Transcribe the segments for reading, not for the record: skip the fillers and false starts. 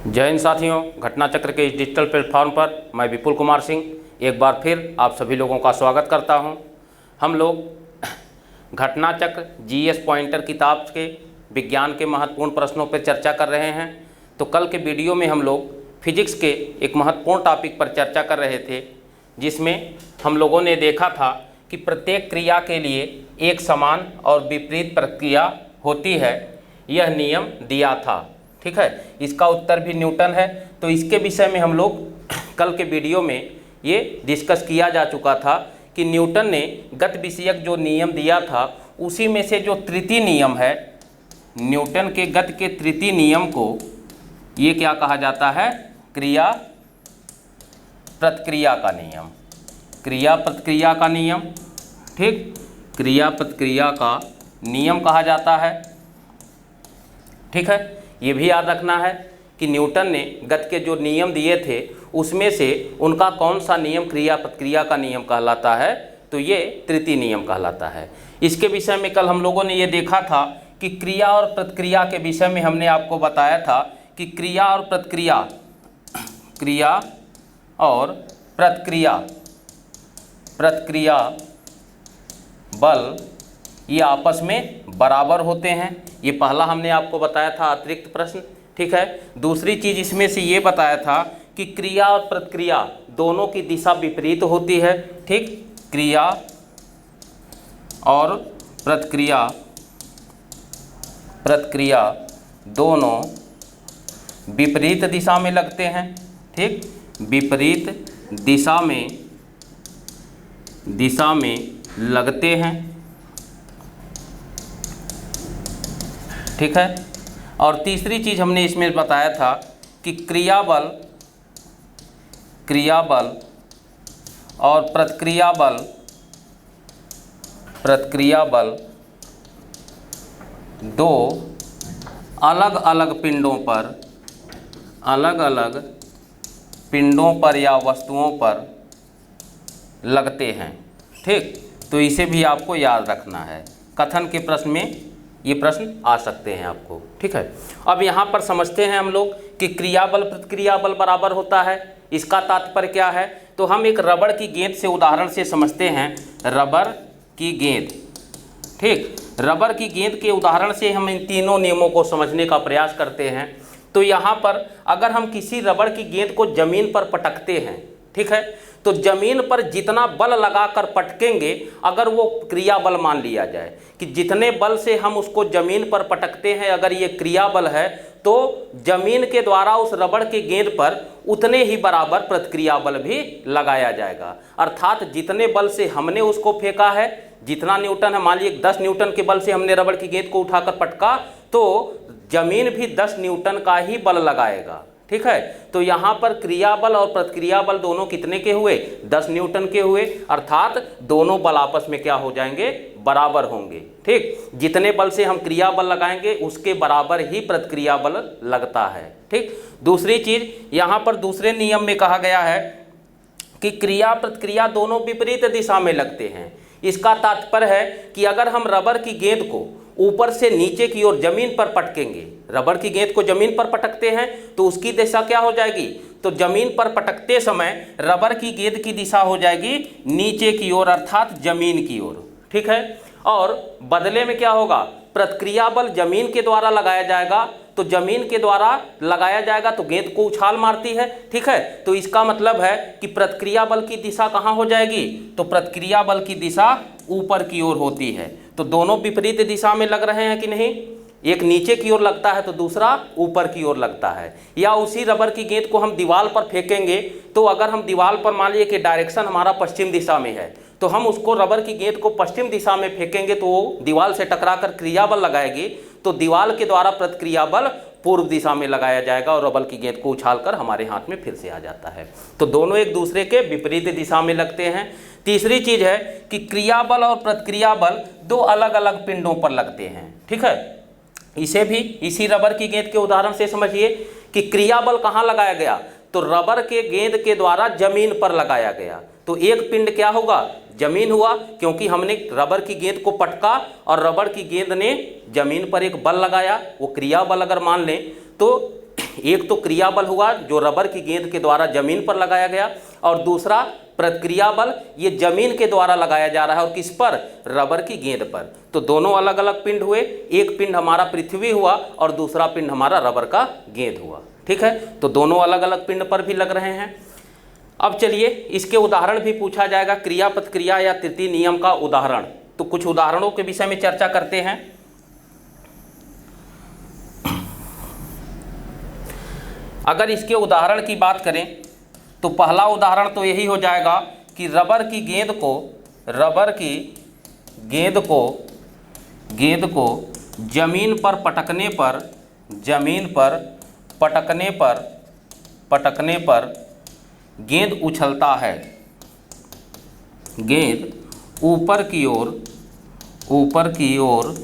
जय हिंद साथियों, घटना चक्र के इस डिजिटल प्लेटफॉर्म पर मैं विपुल कुमार सिंह एक बार फिर आप सभी लोगों का स्वागत करता हूं। हम लोग घटना चक्र जीएस पॉइंटर किताब के विज्ञान के महत्वपूर्ण प्रश्नों पर चर्चा कर रहे हैं। तो कल के वीडियो में हम लोग फिजिक्स के एक महत्वपूर्ण टॉपिक पर चर्चा कर रहे थे, जिसमें हम लोगों ने देखा था कि प्रत्येक क्रिया के लिए एक समान और विपरीत प्रक्रिया होती है। यह नियम दिया था, ठीक है। इसका उत्तर भी न्यूटन है। तो इसके विषय में हम लोग कल के वीडियो में ये डिस्कस किया जा चुका था कि न्यूटन ने गति विषयक जो नियम दिया था उसी में से जो तृतीय नियम है, न्यूटन के गति के तृतीय नियम को ये क्या कहा जाता है? क्रिया प्रतिक्रिया का नियम। क्रिया प्रतिक्रिया का नियम, ठीक, क्रिया प्रतिक्रिया का नियम कहा जाता है, ठीक है। ये भी याद रखना है कि न्यूटन ने गति के जो नियम दिए थे उसमें से उनका कौन सा नियम क्रिया प्रतिक्रिया का नियम कहलाता है? तो ये तृतीय नियम कहलाता है। इसके विषय में कल हम लोगों ने ये देखा था कि क्रिया और प्रतिक्रिया के विषय में हमने आपको बताया था कि क्रिया और प्रतिक्रिया, क्रिया और प्रतिक्रिया बल ये आपस में बराबर होते हैं। ये पहला हमने आपको बताया था अतिरिक्त प्रश्न, ठीक है। दूसरी चीज़ इसमें से ये बताया था कि क्रिया और प्रतिक्रिया दोनों की दिशा विपरीत होती है, ठीक। क्रिया और प्रतिक्रिया दोनों विपरीत दिशा में लगते हैं, ठीक। विपरीत दिशा में लगते हैं, ठीक है। और तीसरी चीज़ हमने इसमें बताया था कि क्रिया बल और प्रतिक्रिया बल दो अलग अलग पिंडों पर या वस्तुओं पर लगते हैं, ठीक। तो इसे भी आपको याद रखना है। कथन के प्रश्न में ये प्रश्न आ सकते हैं आपको, ठीक है। अब यहाँ पर समझते हैं हम लोग कि क्रिया बल प्रतिक्रिया बल बराबर होता है। इसका तात्पर्य क्या है? तो हम एक रबड़ की गेंद से उदाहरण से समझते हैं। रबड़ की गेंद, ठीक, रबड़ की गेंद के उदाहरण से हम इन तीनों नियमों को समझने का प्रयास करते हैं। तो यहाँ पर अगर हम किसी रबड़ की गेंद को जमीन पर पटकते हैं, ठीक है, तो जमीन पर जितना बल लगाकर पटकेंगे, अगर वो क्रिया बल मान लिया जाए कि जितने बल से हम उसको जमीन पर पटकते हैं, अगर ये क्रिया बल है तो जमीन के द्वारा उस रबड़ की गेंद पर उतने ही बराबर प्रतिक्रिया बल भी लगाया जाएगा। अर्थात जितने बल से हमने उसको फेंका है, जितना न्यूटन है, मान लीजिए 10 न्यूटन के बल से हमने रबड़ की गेंद को उठाकर पटका, तो जमीन भी 10 न्यूटन का ही बल लगाएगा, ठीक है। तो यहाँ पर क्रिया बल और प्रतिक्रिया बल दोनों कितने के हुए? 10 न्यूटन के हुए। अर्थात दोनों बल आपस में क्या हो जाएंगे? बराबर होंगे, ठीक। जितने बल से हम क्रिया बल लगाएंगे उसके बराबर ही प्रतिक्रिया बल लगता है, ठीक। दूसरी चीज यहाँ पर दूसरे नियम में कहा गया है कि क्रिया प्रतिक्रिया दोनों विपरीत दिशा में लगते हैं। इसका तात्पर्य है कि अगर हम रबर की गेंद को ऊपर से नीचे की ओर जमीन पर पटकेंगे, रबड़ की गेंद को जमीन पर पटकते हैं तो उसकी दिशा क्या हो जाएगी? तो जमीन पर पटकते समय रबड़ की गेंद की दिशा हो जाएगी नीचे की ओर, अर्थात जमीन की ओर, ठीक है। और बदले में क्या होगा? प्रतिक्रिया बल जमीन के द्वारा लगाया जाएगा, तो जमीन के द्वारा लगाया जाएगा तो गेंद को उछाल मारती है, ठीक है। तो इसका मतलब है कि प्रतिक्रिया बल की दिशा कहाँ हो जाएगी? तो प्रतिक्रिया बल की दिशा ऊपर की ओर होती है। तो दोनों विपरीत दिशा में लग रहे हैं कि नहीं? एक नीचे की ओर लगता है तो दूसरा ऊपर की ओर लगता है। या उसी रबर की गेंद को हम दीवार पर फेंकेंगे, तो अगर हम दीवार पर मान लीजिए कि डायरेक्शन हमारा पश्चिम दिशा में है, तो हम उसको रबर की गेंद को पश्चिम दिशा में फेंकेंगे तो वो दीवार से टकराकर क्रिया बल लगाएगी, तो दीवार के द्वारा प्रतिक्रिया बल पूर्व दिशा में लगाया जाएगा और रबर की गेंद को उछालकर हमारे हाथ में फिर से आ जाता है। तो दोनों एक दूसरे के विपरीत दिशा में लगते हैं। तीसरी चीज है कि क्रिया बल और प्रतिक्रिया बल दो अलग अलग पिंडों पर लगते हैं, ठीक है। इसे भी इसी रबर की गेंद के उदाहरण से समझिए कि क्रिया बल कहाँ लगाया गया? तो रबर के गेंद के द्वारा जमीन पर लगाया गया। तो एक पिंड क्या होगा? जमीन हुआ, क्योंकि हमने रबर की गेंद को पटका और रबर की गेंद ने जमीन पर एक बल लगाया, वो क्रिया बल अगर मान लें तो एक तो क्रिया बल हुआ जो रबर की गेंद के द्वारा जमीन पर लगाया गया, और दूसरा प्रतिक्रिया बल ये जमीन के द्वारा लगाया जा रहा है, और किस पर? रबर की गेंद पर। तो दोनों अलग अलग पिंड हुए, एक पिंड हमारा पृथ्वी हुआ और दूसरा पिंड हमारा रबर का गेंद हुआ। ठीक है, तो दोनों अलग अलग पिंड पर भी लग रहे हैं। अब चलिए इसके उदाहरण भी पूछा जाएगा, क्रिया प्रतिक्रिया या तृतीय नियम का उदाहरण। तो कुछ उदाहरणों के विषय में चर्चा करते हैं। अगर इसके उदाहरण की बात करें तो पहला उदाहरण तो यही हो जाएगा कि रबर की गेंद को जमीन पर पटकने पर गेंद उछलता है, गेंद ऊपर की ओर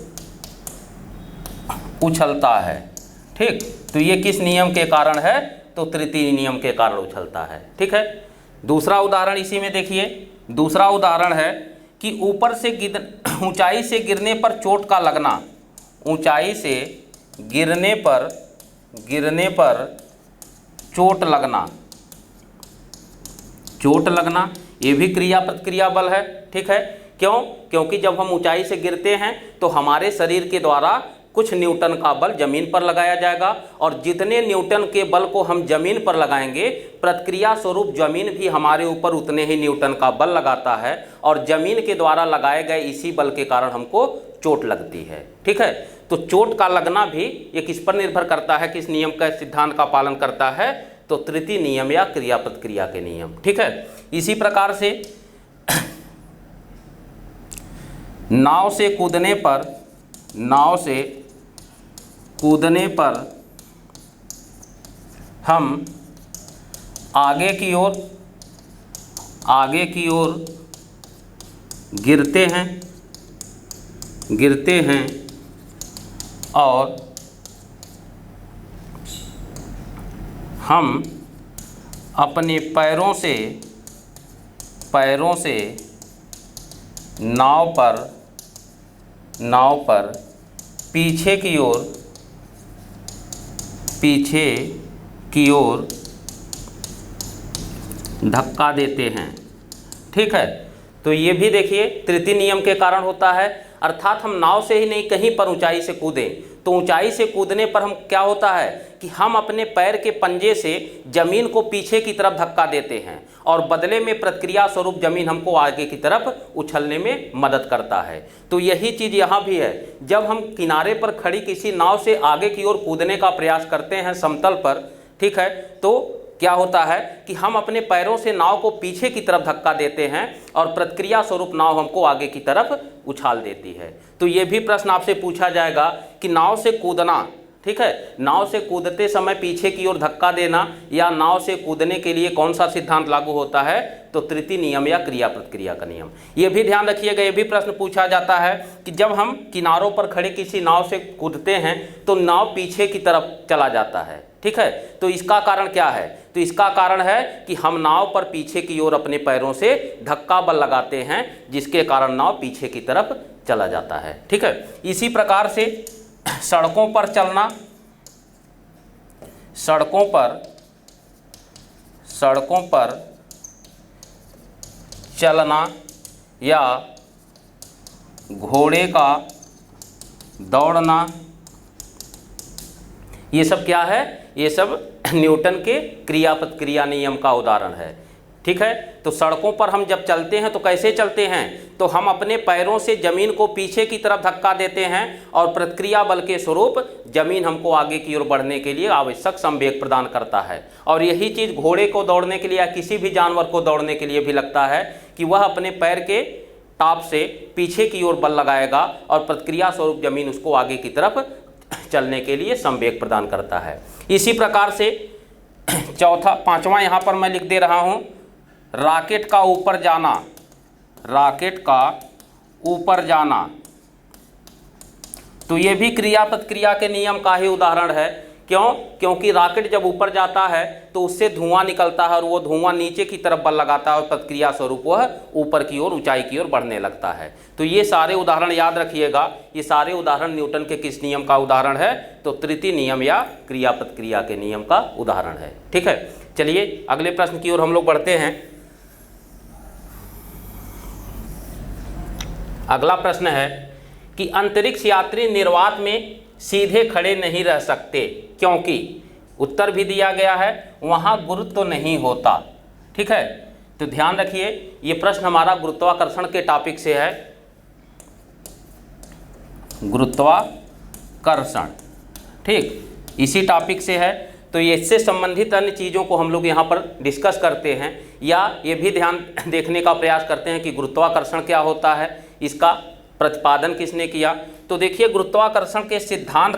उछलता है। ठीक, तो ये किस नियम के कारण है? तो तृतीय नियम के कारण उछलता है। ठीक है, दूसरा उदाहरण इसी में देखिए। दूसरा उदाहरण है कि ऊंचाई से गिरने पर चोट का लगना, ऊंचाई से गिरने पर चोट लगना, ये भी क्रिया प्रतिक्रिया बल है। ठीक है, क्यों? क्योंकि जब हम ऊंचाई से गिरते हैं तो हमारे शरीर के द्वारा कुछ न्यूटन का बल जमीन पर लगाया जाएगा, और जितने न्यूटन के बल को हम जमीन पर लगाएंगे, प्रतिक्रिया स्वरूप जमीन भी हमारे ऊपर उतने ही न्यूटन का बल लगाता है, और जमीन के द्वारा लगाए गए इसी बल के कारण हमको चोट लगती है। ठीक है, तो चोट का लगना भी ये किस पर निर्भर करता है, किस नियम का सिद्धांत का पालन करता है? तो तृतीय नियम या क्रिया प्रतिक्रिया के नियम। ठीक है, इसी प्रकार से नाव से कूदने पर हम आगे की ओर गिरते हैं और हम अपने पैरों से नाव पर पीछे की ओर धक्का देते हैं। ठीक है, तो ये भी देखिए तृतीय नियम के कारण होता है, अर्थात हम नाव से ही नहीं कहीं पर ऊंचाई से कूदें, तो ऊंचाई से कूदने पर हम क्या होता है कि हम अपने पैर के पंजे से जमीन को पीछे की तरफ धक्का देते हैं, और बदले में प्रतिक्रिया स्वरूप जमीन हमको आगे की तरफ उछलने में मदद करता है। तो यही चीज़ यहाँ भी है, जब हम किनारे पर खड़ी किसी नाव से आगे की ओर कूदने का प्रयास करते हैं समतल पर, ठीक है, तो क्या होता है कि हम अपने पैरों से नाव को पीछे की तरफ धक्का देते हैं, और प्रतिक्रिया स्वरूप नाव हमको आगे की तरफ उछाल देती है। तो ये भी प्रश्न आपसे पूछा जाएगा कि नाव से कूदना, ठीक है, नाव से कूदते समय पीछे की ओर धक्का देना या नाव से कूदने के लिए कौन सा सिद्धांत लागू होता है? तो तृतीय नियम या क्रिया प्रतिक्रिया का नियम। ये भी ध्यान रखिएगा, ये भी प्रश्न पूछा जाता है कि जब हम किनारों पर खड़े किसी नाव से कूदते हैं तो नाव पीछे की तरफ चला जाता है। ठीक है, तो इसका कारण क्या है? तो इसका कारण है कि हम नाव पर पीछे की ओर अपने पैरों से धक्का बल लगाते हैं, जिसके कारण नाव पीछे की तरफ चला जाता है। ठीक है, इसी प्रकार से सड़कों पर चलना या घोड़े का दौड़ना, ये सब क्या है? ये सब न्यूटन के क्रिया प्रतिक्रिया नियम का उदाहरण है। ठीक है, तो सड़कों पर हम जब चलते हैं तो कैसे चलते हैं? तो हम अपने पैरों से जमीन को पीछे की तरफ धक्का देते हैं, और प्रतिक्रिया बल के स्वरूप जमीन हमको आगे की ओर बढ़ने के लिए आवश्यक संवेग प्रदान करता है। और यही चीज़ घोड़े को दौड़ने के लिए या किसी भी जानवर को दौड़ने के लिए भी लगता है कि वह अपने पैर के टाप से पीछे की ओर बल लगाएगा, और प्रतिक्रिया स्वरूप जमीन उसको आगे की तरफ चलने के लिए संवेग प्रदान करता है। इसी प्रकार से पांचवा यहाँ पर मैं लिख दे रहा हूँ, रॉकेट का ऊपर जाना। तो ये भी क्रिया प्रतिक्रिया के नियम का ही उदाहरण है, क्यों? क्योंकि रॉकेट जब ऊपर जाता है तो उससे धुआं निकलता है और वो धुआं नीचे की तरफ बल लगाता है और प्रतिक्रिया स्वरूप वह ऊपर की ओर, ऊंचाई की ओर बढ़ने लगता है। तो ये सारे उदाहरण याद रखिएगा, ये सारे उदाहरण न्यूटन के किस नियम का उदाहरण है? तो तृतीय नियम या क्रिया प्रतिक्रिया के नियम का उदाहरण है। ठीक है, चलिए अगले प्रश्न की ओर हम लोग बढ़ते हैं। अगला प्रश्न है कि अंतरिक्ष यात्री निर्वात में सीधे खड़े नहीं रह सकते क्योंकि, उत्तर भी दिया गया है, वहाँ गुरुत्व नहीं होता। ठीक है, तो ध्यान रखिए ये प्रश्न हमारा गुरुत्वाकर्षण के टॉपिक से है, गुरुत्वाकर्षण। ठीक, इसी टॉपिक से है। तो ये इससे संबंधित अन्य चीज़ों को हम लोग यहाँ पर डिस्कस करते हैं, या ये भी ध्यान देखने का प्रयास करते हैं कि गुरुत्वाकर्षण क्या होता है, इसका प्रतिपादन किसने किया। तो देखिए गुरुत्वाकर्षण के सिद्धांत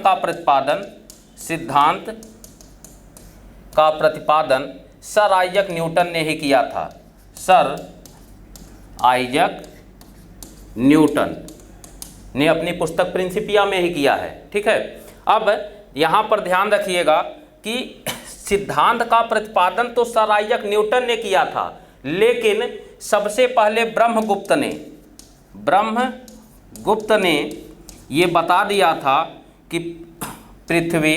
का प्रतिपादन सर आइजक न्यूटन ने ही किया था। सर आइजक न्यूटन ने अपनी पुस्तक प्रिंसिपिया में ही किया है। ठीक है, अब यहाँ पर ध्यान रखिएगा कि सिद्धांत का प्रतिपादन तो सर आइजक न्यूटन ने किया था, लेकिन सबसे पहले ब्रह्मगुप्त ने ये बता दिया था कि पृथ्वी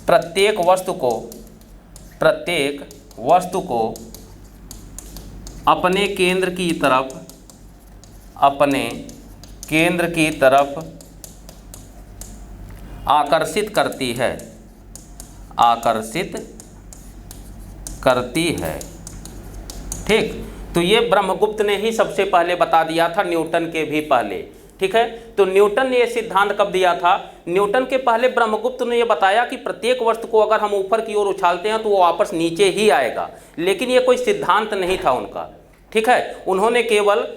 प्रत्येक वस्तु को अपने केंद्र की तरफ आकर्षित करती है। ठीक, तो ये ब्रह्मगुप्त ने ही सबसे पहले बता दिया था, न्यूटन के भी पहले। ठीक है, तो न्यूटन ने यह सिद्धांत कब दिया था? न्यूटन के पहले ब्रह्मगुप्त ने यह बताया कि प्रत्येक वस्तु को अगर हम ऊपर की ओर उछालते हैं तो वो वापस नीचे ही आएगा, लेकिन ये कोई सिद्धांत नहीं था उनका। ठीक है, उन्होंने केवल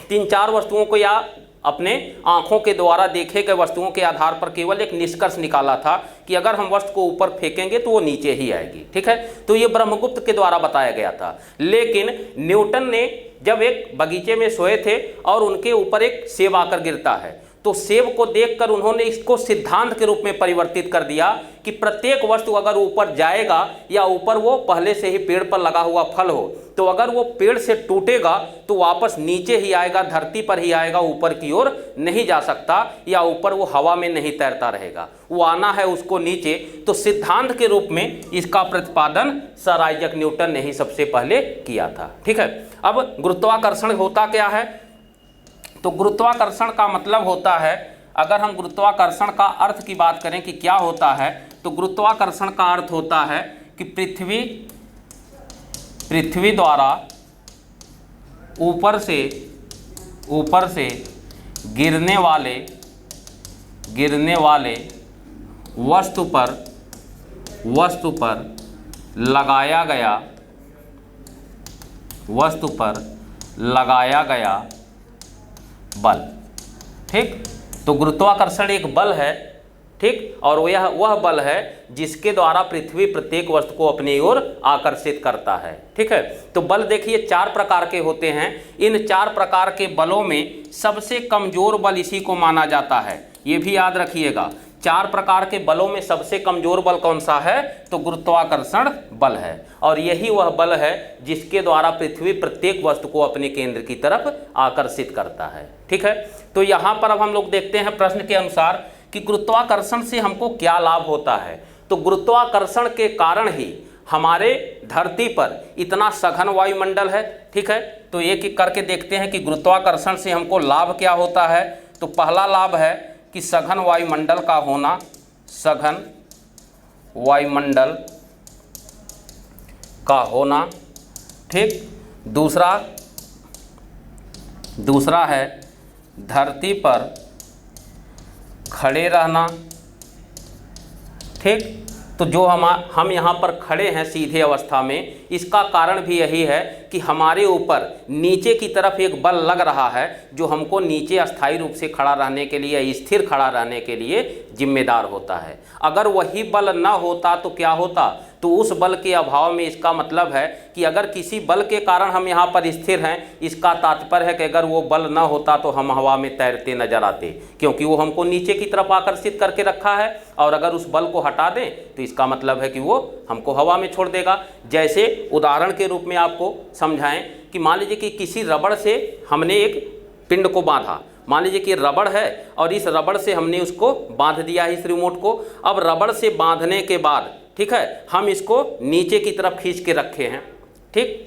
3-4 वस्तुओं को या अपने आंखों के द्वारा देखे गए वस्तुओं के आधार पर केवल एक निष्कर्ष निकाला था कि अगर हम वस्तु को ऊपर फेंकेंगे तो वो नीचे ही आएगी। ठीक है, तो ये ब्रह्मगुप्त के द्वारा बताया गया था। लेकिन न्यूटन ने जब एक बगीचे में सोए थे और उनके ऊपर एक सेब आकर गिरता है, तो सेब को देखकर उन्होंने इसको सिद्धांत के रूप में परिवर्तित कर दिया कि प्रत्येक वस्तु अगर ऊपर जाएगा या ऊपर वो पहले से ही पेड़ पर लगा हुआ फल हो, तो अगर वो पेड़ से टूटेगा तो वापस नीचे ही आएगा, धरती पर ही आएगा, ऊपर की ओर नहीं जा सकता, या ऊपर वो हवा में नहीं तैरता रहेगा, वो आना है उसको नीचे। तो सिद्धांत के रूप में इसका प्रतिपादन सर आइजक न्यूटन ने ही सबसे पहले किया था। ठीक है, अब गुरुत्वाकर्षण होता क्या है? तो गुरुत्वाकर्षण का मतलब होता है, अगर हम गुरुत्वाकर्षण का अर्थ की बात करें कि क्या होता है, तो गुरुत्वाकर्षण का अर्थ होता है कि पृथ्वी द्वारा ऊपर से गिरने वाले वस्तु पर लगाया गया बल। ठीक, तो गुरुत्वाकर्षण एक बल है। ठीक, और वह बल है जिसके द्वारा पृथ्वी प्रत्येक वस्तु को अपनी ओर आकर्षित करता है। ठीक है, तो बल देखिए 4 प्रकार के होते हैं। इन 4 प्रकार के बलों में सबसे कमजोर बल इसी को माना जाता है, ये भी याद रखिएगा। 4 प्रकार के बलों में सबसे कमजोर बल कौन सा है? तो गुरुत्वाकर्षण बल है, और यही वह बल है जिसके द्वारा पृथ्वी प्रत्येक वस्तु को अपने केंद्र की तरफ आकर्षित करता है। ठीक है, तो यहाँ पर अब हम लोग देखते हैं प्रश्न के अनुसार कि गुरुत्वाकर्षण से हमको क्या लाभ होता है। तो गुरुत्वाकर्षण के कारण ही हमारे धरती पर इतना सघन वायुमंडल है। ठीक है, तो एक एक करके देखते हैं कि गुरुत्वाकर्षण से हमको लाभ क्या होता है। तो पहला लाभ है कि सघन वायुमंडल का होना, सघन वायुमंडल का होना। ठीक, दूसरा है धरती पर खड़े रहना। ठीक, तो जो हम यहाँ पर खड़े हैं सीधे अवस्था में, इसका कारण भी यही है कि हमारे ऊपर नीचे की तरफ एक बल लग रहा है जो हमको नीचे अस्थायी रूप से खड़ा रहने के लिए, स्थिर खड़ा रहने के लिए जिम्मेदार होता है। अगर वही बल न होता तो क्या होता? तो तो उस बल के अभाव में इसका मतलब है कि अगर किसी बल के कारण हम यहाँ पर स्थिर हैं, इसका तात्पर्य है कि अगर वो बल ना होता तो हम हवा में तैरते नजर आते, क्योंकि वो हमको नीचे की तरफ आकर्षित करके रखा है। और अगर उस बल को हटा दें तो इसका मतलब है कि वो हमको हवा में छोड़ देगा। जैसे उदाहरण के रूप में आपको समझाएं कि मान लीजिए कि किसी रबड़ से हमने एक पिंड को बांधा, मान लीजिए कि रबड़ है और इस रबड़ से हमने उसको बांध दिया है, इस रिमोट को। अब रबड़ से बांधने के बाद, ठीक है, हम इसको नीचे की तरफ खींच के रखे हैं। ठीक,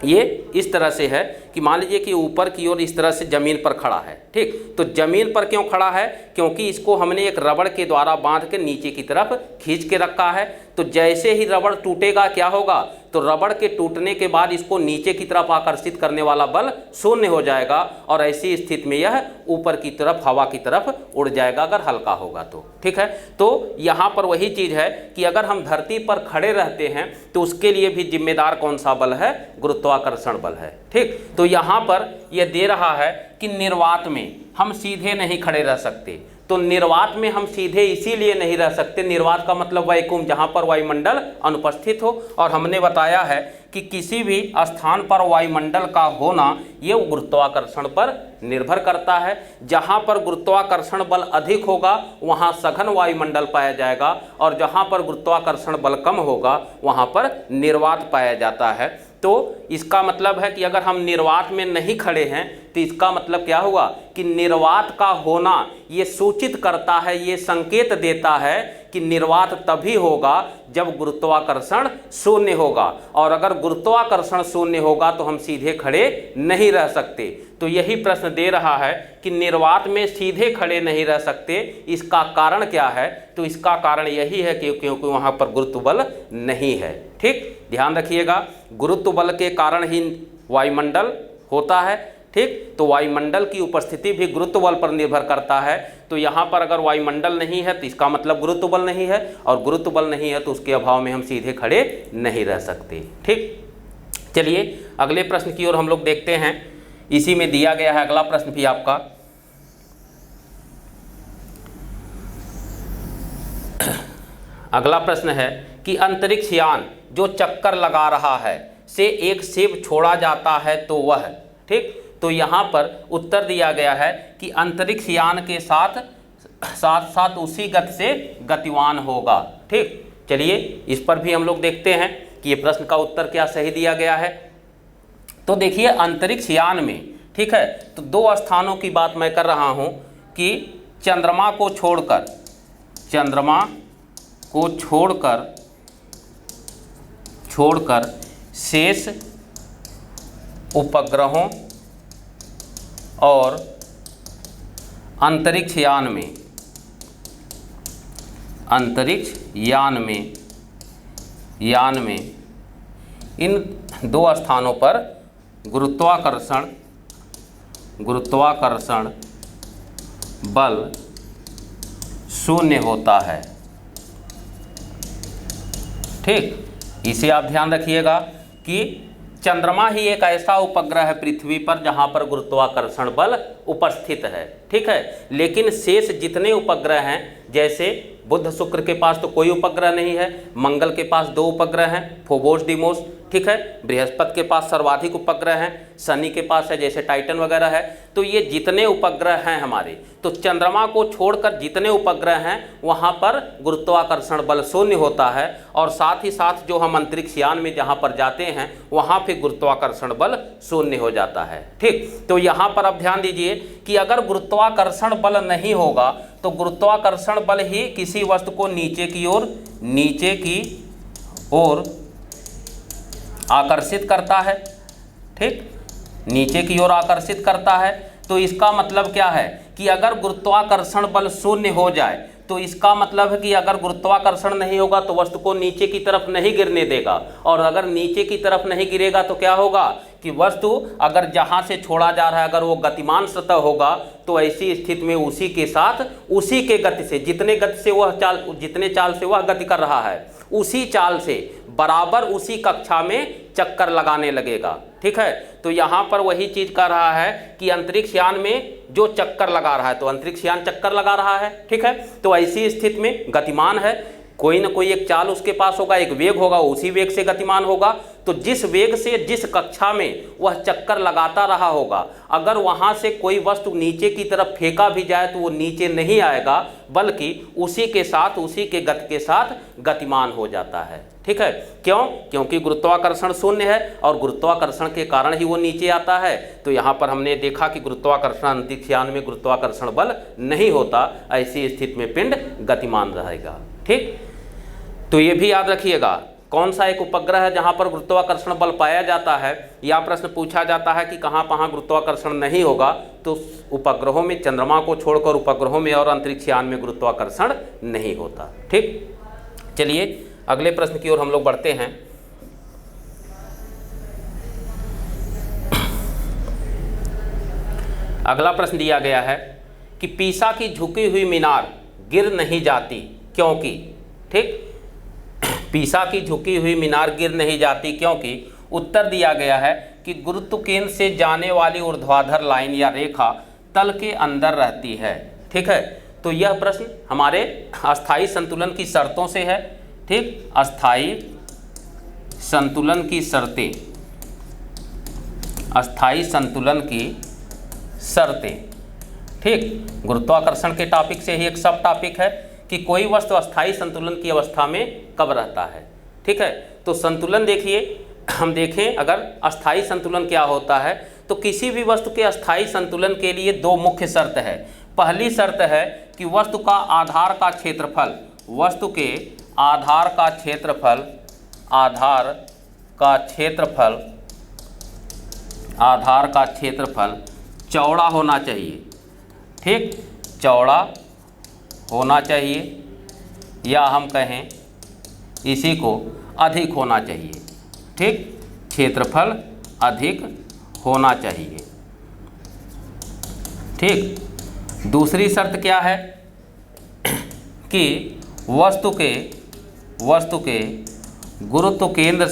ये इस तरह से है कि मान लीजिए कि ऊपर की ओर इस तरह से ज़मीन पर खड़ा है। ठीक, तो ज़मीन पर क्यों खड़ा है? क्योंकि इसको हमने एक रबड़ के द्वारा बांध के नीचे की तरफ खींच के रखा है। तो जैसे ही रबड़ टूटेगा क्या होगा? तो रबड़ के टूटने के बाद इसको नीचे की तरफ आकर्षित करने वाला बल शून्य हो जाएगा और ऐसी स्थिति में यह ऊपर की तरफ हवा की तरफ उड़ जाएगा अगर हल्का होगा तो। ठीक है, तो यहाँ पर वही चीज़ है कि अगर हम धरती पर खड़े रहते हैं तो उसके लिए भी जिम्मेदार कौन सा बल है? गुरुत्वाकर्षण बल है। ठीक, तो यहाँ पर यह दे रहा है कि निर्वात में हम सीधे नहीं खड़े रह सकते। तो निर्वात में हम सीधे इसीलिए नहीं रह सकते, निर्वात का मतलब वैक्यूम, जहाँ पर वायुमंडल अनुपस्थित हो। और हमने बताया है कि किसी भी स्थान पर वायुमंडल का होना ये गुरुत्वाकर्षण पर निर्भर करता है। जहाँ पर गुरुत्वाकर्षण बल अधिक होगा वहाँ सघन वायुमंडल पाया जाएगा और जहाँ पर गुरुत्वाकर्षण बल कम होगा वहाँ पर निर्वात पाया जाता है। तो इसका मतलब है कि अगर हम निर्वात में नहीं खड़े हैं तो इसका मतलब क्या हुआ कि निर्वात का होना ये सूचित करता है, ये संकेत देता है कि निर्वात तभी होगा जब गुरुत्वाकर्षण शून्य होगा। और अगर गुरुत्वाकर्षण शून्य होगा तो हम सीधे खड़े नहीं रह सकते। तो यही प्रश्न दे रहा है कि निर्वात में सीधे खड़े नहीं रह सकते, इसका कारण क्या है? तो इसका कारण यही है कि क्योंकि वहाँ पर गुरुत्व बल नहीं है। ठीक, ध्यान रखिएगा, गुरुत्व बल के कारण ही वायुमंडल होता है। ठीक, तो वायुमंडल की उपस्थिति भी गुरुत्व बल पर निर्भर करता है। तो यहाँ पर अगर वायुमंडल नहीं है तो इसका मतलब गुरुत्व बल नहीं है, और गुरुत्व बल नहीं है तो उसके अभाव में हम सीधे खड़े नहीं रह सकते। ठीक, चलिए अगले प्रश्न की ओर हम लोग देखते हैं। इसी में दिया गया है अगला प्रश्न भी आपका। अगला प्रश्न है कि अंतरिक्ष यान जो चक्कर लगा रहा है से एक सेब छोड़ा जाता है तो वह। ठीक, तो यहाँ पर उत्तर दिया गया है कि अंतरिक्ष यान के साथ साथ उसी गति से गतिवान होगा। ठीक, चलिए इस पर भी हम लोग देखते हैं कि ये प्रश्न का उत्तर क्या सही दिया गया है। तो देखिए अंतरिक्ष यान में, ठीक है, तो दो स्थानों की बात मैं कर रहा हूँ कि चंद्रमा को छोड़कर शेष उपग्रहों और अंतरिक्ष यान में इन दो स्थानों पर गुरुत्वाकर्षण बल शून्य होता है। ठीक, इसे आप ध्यान रखिएगा कि चंद्रमा ही एक ऐसा उपग्रह है पृथ्वी पर जहां पर गुरुत्वाकर्षण बल उपस्थित है। ठीक है, लेकिन शेष जितने उपग्रह हैं, जैसे बुध शुक्र के पास तो कोई उपग्रह नहीं है, मंगल के पास 2 उपग्रह हैं, फोबोस डिमोस, ठीक है, बृहस्पति के पास सर्वाधिक उपग्रह हैं, शनि के पास है जैसे टाइटन वगैरह है। तो ये जितने उपग्रह हैं हमारे, तो चंद्रमा को छोड़कर जितने उपग्रह हैं वहाँ पर गुरुत्वाकर्षण बल शून्य होता है। और साथ ही साथ जो हम अंतरिक्ष यान में जहाँ पर जाते हैं वहाँ फिर गुरुत्वाकर्षण बल शून्य हो जाता है। ठीक, तो यहाँ पर अब ध्यान दीजिए कि अगर गुरुत्वाकर्षण बल नहीं होगा तो गुरुत्वाकर्षण बल ही किसी वस्तु को नीचे की ओर आकर्षित करता है। ठीक, नीचे की ओर आकर्षित करता है। तो इसका मतलब क्या है कि अगर गुरुत्वाकर्षण बल शून्य हो जाए तो इसका मतलब है कि अगर गुरुत्वाकर्षण नहीं होगा तो वस्तु को नीचे की तरफ नहीं गिरने देगा, और अगर नीचे की तरफ नहीं गिरेगा तो क्या होगा कि वस्तु अगर जहाँ से छोड़ा जा रहा है अगर वो गतिमान सतह होगा तो ऐसी स्थिति में उसी के साथ उसी के गति से जितने चाल से वह गति कर रहा है उसी चाल से बराबर उसी कक्षा में चक्कर लगाने लगेगा। ठीक है, तो यहाँ पर वही चीज़ कर रहा है कि अंतरिक्ष यान में जो चक्कर लगा रहा है, तो अंतरिक्ष यान चक्कर लगा रहा है। ठीक है, तो ऐसी स्थिति में गतिमान है, कोई ना कोई एक चाल उसके पास होगा, एक वेग होगा, उसी वेग से गतिमान होगा। तो जिस वेग से जिस कक्षा में वह चक्कर लगाता रहा होगा, अगर वहाँ से कोई वस्तु नीचे की तरफ फेंका भी जाए तो वो नीचे नहीं आएगा, बल्कि उसी के साथ, उसी के गति के साथ गतिमान हो जाता है। ठीक है, क्यों? क्योंकि गुरुत्वाकर्षण शून्य है और गुरुत्वाकर्षण के कारण ही वो नीचे आता है। तो यहाँ पर हमने देखा कि गुरुत्वाकर्षण अंतरिक्ष यान में गुरुत्वाकर्षण बल नहीं होता, ऐसी स्थिति में पिंड गतिमान रहेगा। ठीक, तो ये भी याद रखिएगा, कौन सा एक उपग्रह है जहाँ पर गुरुत्वाकर्षण बल पाया जाता है, या प्रश्न पूछा जाता है कि कहाँ कहाँ गुरुत्वाकर्षण नहीं होगा, तो उपग्रहों में, चंद्रमा को छोड़कर उपग्रहों में और अंतरिक्ष यान में गुरुत्वाकर्षण नहीं होता। ठीक, चलिए अगले प्रश्न की ओर हम लोग बढ़ते हैं। अगला प्रश्न दिया गया है कि पीसा की झुकी हुई मीनार गिर नहीं जाती क्योंकि। ठीक, पीसा की झुकी हुई मीनार गिर नहीं जाती क्योंकि उत्तर दिया गया है कि गुरुत्व केंद्र से जाने वाली ऊर्ध्वाधर लाइन या रेखा तल के अंदर रहती है। ठीक है, तो यह प्रश्न हमारे अस्थायी संतुलन की शर्तों से है। ठीक, अस्थायी संतुलन की शर्तें, अस्थायी संतुलन की शर्तें। ठीक, गुरुत्वाकर्षण के टॉपिक से ही एक सब टॉपिक है कि कोई वस्तु अस्थायी संतुलन की अवस्था में कब रहता है। ठीक है, तो संतुलन देखिए, हम देखें अगर अस्थायी संतुलन क्या होता है, तो किसी भी वस्तु के अस्थायी संतुलन के लिए दो मुख्य शर्त है। पहली शर्त है कि वस्तु का आधार का क्षेत्रफल, वस्तु के आधार का क्षेत्रफल, आधार का क्षेत्रफल, आधार का क्षेत्रफल चौड़ा होना चाहिए। ठीक, चौड़ा होना चाहिए, या हम कहें इसी को अधिक होना चाहिए। ठीक, क्षेत्रफल अधिक होना चाहिए। ठीक, दूसरी शर्त क्या है कि वस्तु के गुरुत्व केंद्र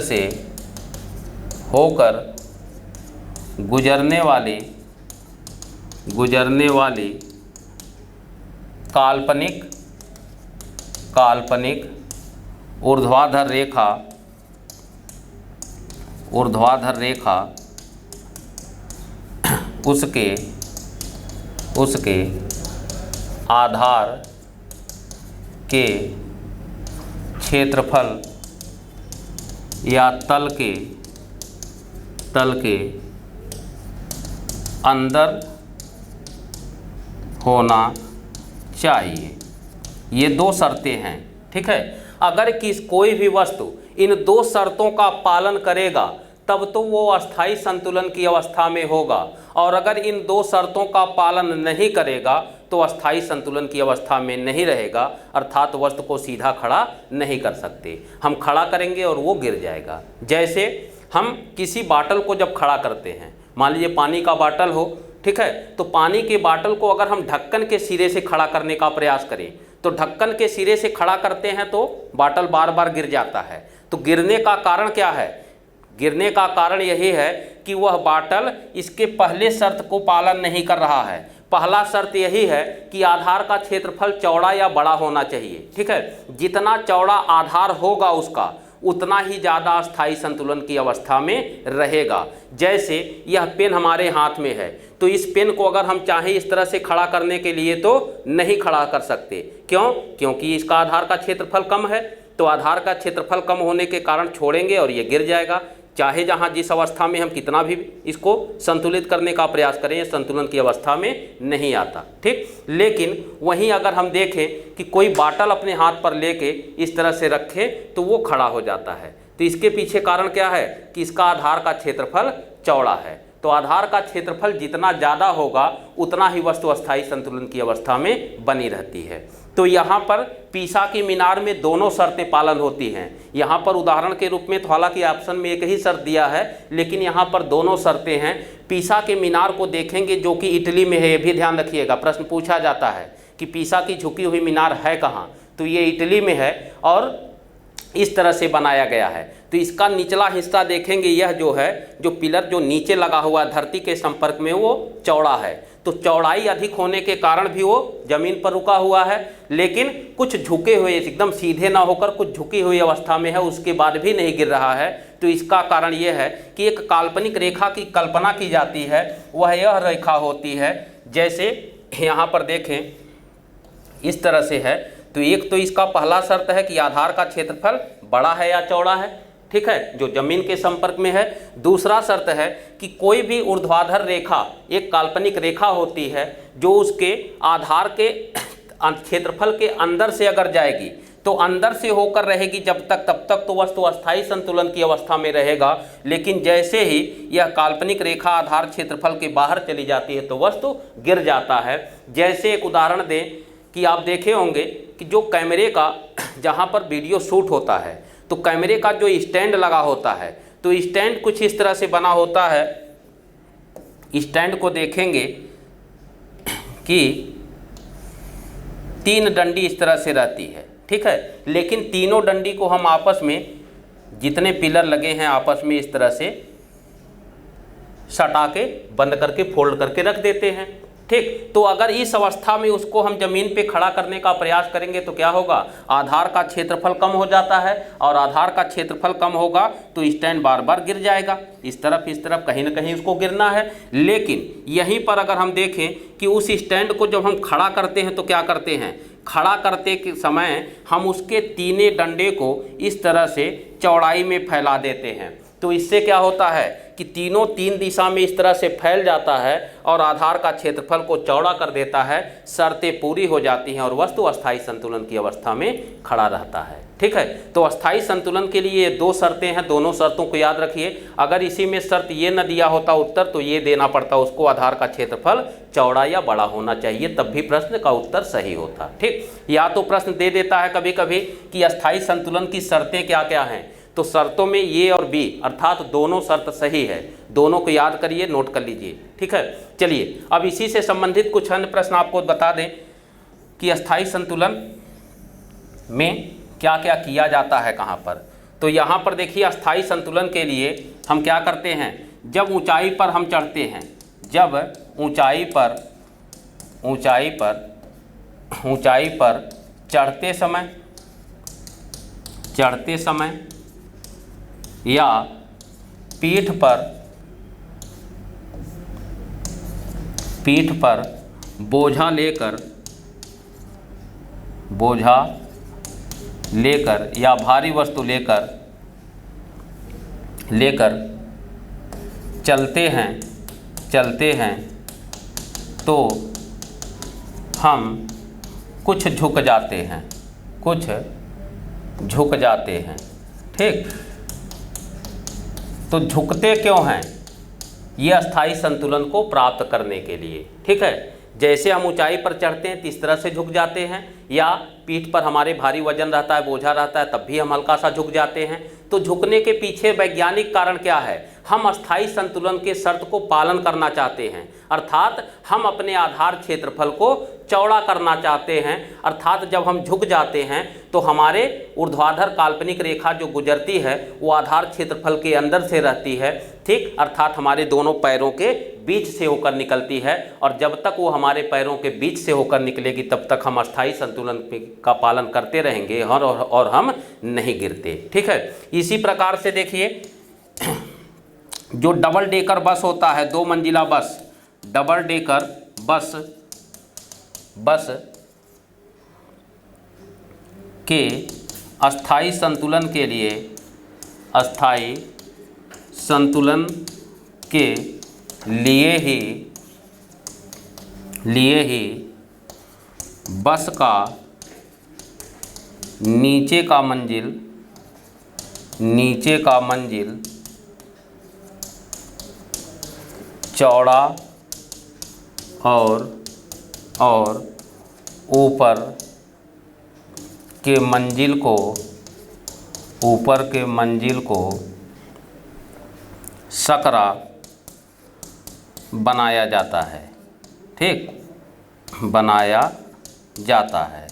से होकर गुजरने वाली काल्पनिक ऊर्ध्वाधर रेखा उसके आधार के क्षेत्रफल या तल के अंदर होना चाहिए। ये दो शर्तें हैं। ठीक है, अगर कोई भी वस्तु इन दो शर्तों का पालन करेगा तब तो वो अस्थायी संतुलन की अवस्था में होगा, और अगर इन दो शर्तों का पालन नहीं करेगा तो अस्थायी संतुलन की अवस्था में नहीं रहेगा, अर्थात वस्तु को सीधा खड़ा नहीं कर सकते। हम खड़ा करेंगे और वो गिर जाएगा। जैसे हम किसी बाटल को जब खड़ा करते हैं, मान लीजिए पानी का बाटल हो, ठीक है, तो पानी के बाटल को अगर हम ढक्कन के सिरे से खड़ा करने का प्रयास करें तो ढक्कन के सिरे से खड़ा करते हैं तो बाटल बार बार गिर जाता है। तो गिरने का कारण क्या है? गिरने का कारण यही है कि वह बाटल इसके पहले शर्त को पालन नहीं कर रहा है। पहला शर्त यही है कि आधार का क्षेत्रफल चौड़ा या बड़ा होना चाहिए। ठीक है, जितना चौड़ा आधार होगा उसका उतना ही ज़्यादा अस्थायी संतुलन की अवस्था में रहेगा। जैसे यह पेन हमारे हाथ में है, तो इस पेन को अगर हम चाहें इस तरह से खड़ा करने के लिए तो नहीं खड़ा कर सकते। क्यों? क्योंकि इसका आधार का क्षेत्रफल कम है। तो आधार का क्षेत्रफल कम होने के कारण छोड़ेंगे और ये गिर जाएगा। चाहे जहाँ जिस अवस्था में हम कितना भी इसको संतुलित करने का प्रयास करें, संतुलन की अवस्था में नहीं आता। ठीक, लेकिन वहीं अगर हम देखें कि कोई बाटल अपने हाथ पर लेके इस तरह से रखे तो वो खड़ा हो जाता है। तो इसके पीछे कारण क्या है कि इसका आधार का क्षेत्रफल चौड़ा है। तो आधार का क्षेत्रफल जितना ज़्यादा होगा उतना ही वस्तु अस्थायी संतुलन की अवस्था में बनी रहती है। तो यहाँ पर पीसा की मीनार में दोनों शर्तें पालन होती हैं। यहाँ पर उदाहरण के रूप में तो हालांकि ऑप्शन में एक ही शर्त दिया है, लेकिन यहाँ पर दोनों शर्तें हैं। पीसा के मीनार को देखेंगे जो कि इटली में है, ये भी ध्यान रखिएगा। प्रश्न पूछा जाता है कि पीसा की झुकी हुई मीनार है कहाँ, तो ये इटली में है। और इस तरह से बनाया गया है। तो इसका निचला हिस्सा देखेंगे, यह जो है, जो पिलर जो नीचे लगा हुआ है धरती के संपर्क में, वो चौड़ा है। तो चौड़ाई अधिक होने के कारण भी वो जमीन पर रुका हुआ है, लेकिन कुछ झुके हुए, एकदम सीधे ना होकर कुछ झुकी हुई अवस्था में है, उसके बाद भी नहीं गिर रहा है। तो इसका कारण यह है कि एक काल्पनिक रेखा की कल्पना की जाती है, वह यह रेखा होती है, जैसे यहाँ पर देखें इस तरह से है। तो एक तो इसका पहला शर्त है कि आधार का क्षेत्रफल बड़ा है या चौड़ा है, ठीक है, जो जमीन के संपर्क में है। दूसरा शर्त है कि कोई भी ऊर्ध्वाधर रेखा एक काल्पनिक रेखा होती है जो उसके आधार के क्षेत्रफल के अंदर से अगर जाएगी तो अंदर से होकर रहेगी जब तक, तब तक तो वस्तु अस्थायी संतुलन की अवस्था में रहेगा। लेकिन जैसे ही यह काल्पनिक रेखा आधार क्षेत्रफल के बाहर चली जाती है तो वस्तु गिर जाता है। जैसे एक उदाहरण दें कि आप देखे होंगे कि जो कैमरे का, जहाँ पर वीडियो शूट होता है, तो कैमरे का जो स्टैंड लगा होता है, तो स्टैंड कुछ इस तरह से बना होता है। स्टैंड को देखेंगे कि 3 डंडी इस तरह से रहती है, ठीक है, लेकिन तीनों डंडी को हम आपस में, जितने पिलर लगे हैं आपस में इस तरह से सटा के बंद करके फोल्ड करके रख देते हैं, ठीक। तो अगर इस अवस्था में उसको हम जमीन पे खड़ा करने का प्रयास करेंगे तो क्या होगा, आधार का क्षेत्रफल कम हो जाता है, और आधार का क्षेत्रफल कम होगा तो स्टैंड बार बार गिर जाएगा, इस तरफ कहीं ना कहीं उसको गिरना है। लेकिन यहीं पर अगर हम देखें कि उस स्टैंड को जब हम खड़ा करते हैं तो क्या करते हैं, खड़ा करते के समय हम उसके तीने डंडे को इस तरह से चौड़ाई में फैला देते हैं। तो इससे क्या होता है कि तीनों 3 दिशा में इस तरह से फैल जाता है और आधार का क्षेत्रफल को चौड़ा कर देता है, शर्तें पूरी हो जाती हैं और वस्तु अस्थायी संतुलन की अवस्था में खड़ा रहता है, ठीक है। तो अस्थायी संतुलन के लिए ये 2 शर्तें हैं, दोनों शर्तों को याद रखिए। अगर इसी में शर्त ये न दिया होता उत्तर, तो ये देना पड़ता उसको, आधार का क्षेत्रफल चौड़ा या बड़ा होना चाहिए, तब भी प्रश्न का उत्तर सही होता, ठीक। या तो प्रश्न दे देता है कभी कभी कि अस्थायी संतुलन की शर्तें क्या क्या हैं, तो शर्तों में ए और बी अर्थात दोनों शर्त सही है, दोनों को याद करिए, नोट कर लीजिए, ठीक है। चलिए अब इसी से संबंधित कुछ अन्य प्रश्न आपको बता दें कि अस्थायी संतुलन में क्या क्या किया जाता है कहाँ पर। तो यहाँ पर देखिए, अस्थायी संतुलन के लिए हम क्या करते हैं, जब ऊंचाई पर हम चढ़ते हैं, जब ऊंचाई पर चढ़ते समय या पीठ पर बोझा लेकर या भारी वस्तु लेकर चलते हैं तो हम कुछ झुक जाते हैं, ठीक। तो झुकते क्यों हैं, ये अस्थायी संतुलन को प्राप्त करने के लिए, ठीक है। जैसे हम ऊंचाई पर चढ़ते हैं तो इस तरह से झुक जाते हैं, या पीठ पर हमारे भारी वजन रहता है, बोझा रहता है, तब भी हम हल्का सा झुक जाते हैं। तो झुकने के पीछे वैज्ञानिक कारण क्या है, हम अस्थायी संतुलन के शर्त को पालन करना चाहते हैं, अर्थात हम अपने आधार क्षेत्रफल को चौड़ा करना चाहते हैं। अर्थात जब हम झुक जाते हैं तो हमारे ऊर्ध्वाधर काल्पनिक रेखा जो गुजरती है वो आधार क्षेत्रफल के अंदर से रहती है, ठीक, अर्थात हमारे दोनों पैरों के बीच से होकर निकलती है, और जब तक वो हमारे पैरों के बीच से होकर निकलेगी तब तक हम अस्थायी संतुलन का पालन करते रहेंगे और हम नहीं गिरते, ठीक है। इसी प्रकार से देखिए, जो डबल डेकर बस होता है, 2 मंजिला बस, डबल डेकर बस के अस्थायी संतुलन के लिए ही बस का नीचे का मंजिल चौड़ा और ऊपर के मंजिल को सकरा बनाया जाता है, ठीक, बनाया जाता है,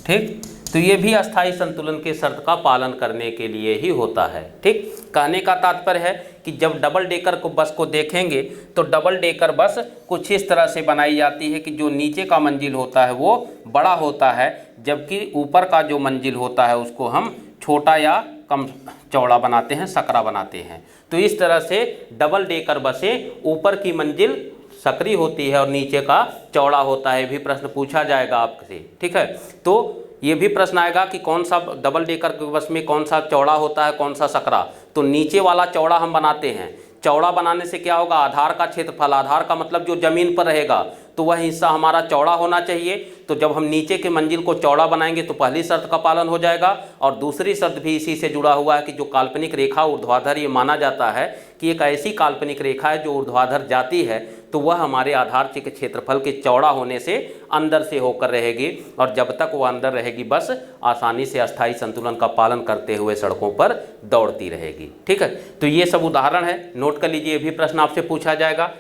ठीक। तो ये भी अस्थाई संतुलन के शर्त का पालन करने के लिए ही होता है। ठीक, कहने का तात्पर्य है कि जब डबल डेकर को बस को देखेंगे तो डबल डेकर बस कुछ इस तरह से बनाई जाती है कि जो नीचे का मंजिल होता है वो बड़ा होता है, जबकि ऊपर का जो मंजिल होता है उसको हम छोटा या कम चौड़ा बनाते हैं, सकरा बनाते हैं। तो इस तरह से डबल डेकर बसें ऊपर की मंजिल सकरी होती है और नीचे का चौड़ा होता है, भी प्रश्न पूछा जाएगा आपसे। ठीक है, तो ये भी प्रश्न आएगा कि कौन सा डबल डेकर के बस में कौन सा चौड़ा होता है, कौन सा सकरा। तो नीचे वाला चौड़ा हम बनाते हैं। चौड़ा बनाने से क्या होगा, आधार का क्षेत्रफल, आधार का मतलब जो जमीन पर रहेगा, तो वह हिस्सा हमारा चौड़ा होना चाहिए। तो जब हम नीचे के मंजिल को चौड़ा बनाएंगे तो पहली शर्त का पालन हो जाएगा। और दूसरी शर्त भी इसी से जुड़ा हुआ है कि जो काल्पनिक रेखा ऊर्ध्वाधर, ये माना जाता है कि एक ऐसी काल्पनिक रेखा है जो ऊर्ध्वाधर जाती है तो वह हमारे आधार के क्षेत्रफल के चौड़ा होने से अंदर से होकर रहेगी, और जब तक वह अंदर रहेगी बस आसानी से अस्थाई संतुलन का पालन करते हुए सड़कों पर दौड़ती रहेगी। ठीक है, तो ये सब उदाहरण है, नोट कर लीजिए, ये भी प्रश्न आपसे पूछा जाएगा।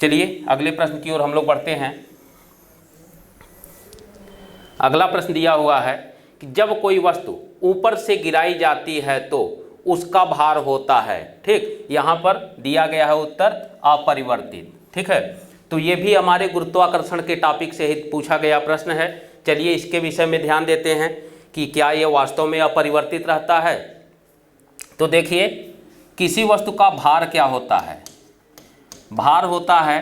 चलिए अगले प्रश्न की ओर हम लोग बढ़ते हैं। अगला प्रश्न दिया हुआ है कि जब कोई वस्तु ऊपर से गिराई जाती है तो उसका भार होता है। ठीक, यहाँ पर दिया गया है उत्तर अपरिवर्तित। ठीक है, तो ये भी हमारे गुरुत्वाकर्षण के टॉपिक से ही पूछा गया प्रश्न है। चलिए इसके विषय में ध्यान देते हैं कि क्या ये वास्तव में अपरिवर्तित रहता है। तो देखिए, किसी वस्तु का भार क्या होता है, भार होता है,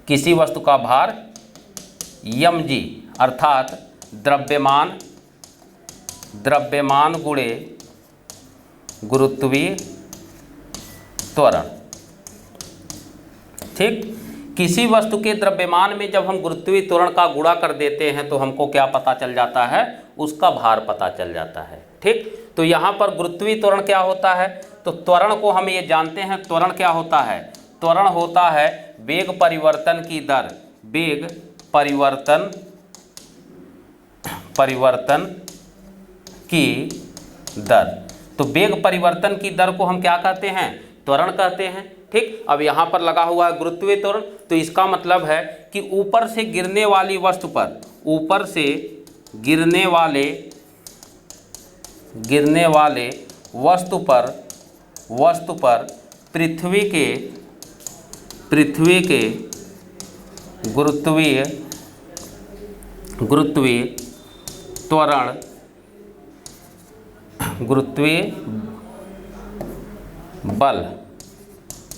किसी वस्तु का भार mg अर्थात द्रव्यमान गुणे गुरुत्वीय त्वरण। ठीक, किसी वस्तु के द्रव्यमान में जब हम गुरुत्वीय त्वरण का गुणा कर देते हैं तो हमको क्या पता चल जाता है, उसका भार पता चल जाता है। ठीक, तो यहाँ पर गुरुत्वीय त्वरण क्या होता है, तो त्वरण को हम ये जानते हैं, त्वरण क्या होता है, त्वरण होता है वेग परिवर्तन की दर, वेग परिवर्तन की दर। तो वेग परिवर्तन की दर को हम क्या कहते हैं, त्वरण कहते हैं। ठीक, अब यहाँ पर लगा हुआ है गुरुत्वीय त्वरण, तो इसका मतलब है कि ऊपर से गिरने वाली वस्तु पर, ऊपर से गिरने वाले वस्तु पर पृथ्वी के गुरुत्वीय त्वरण,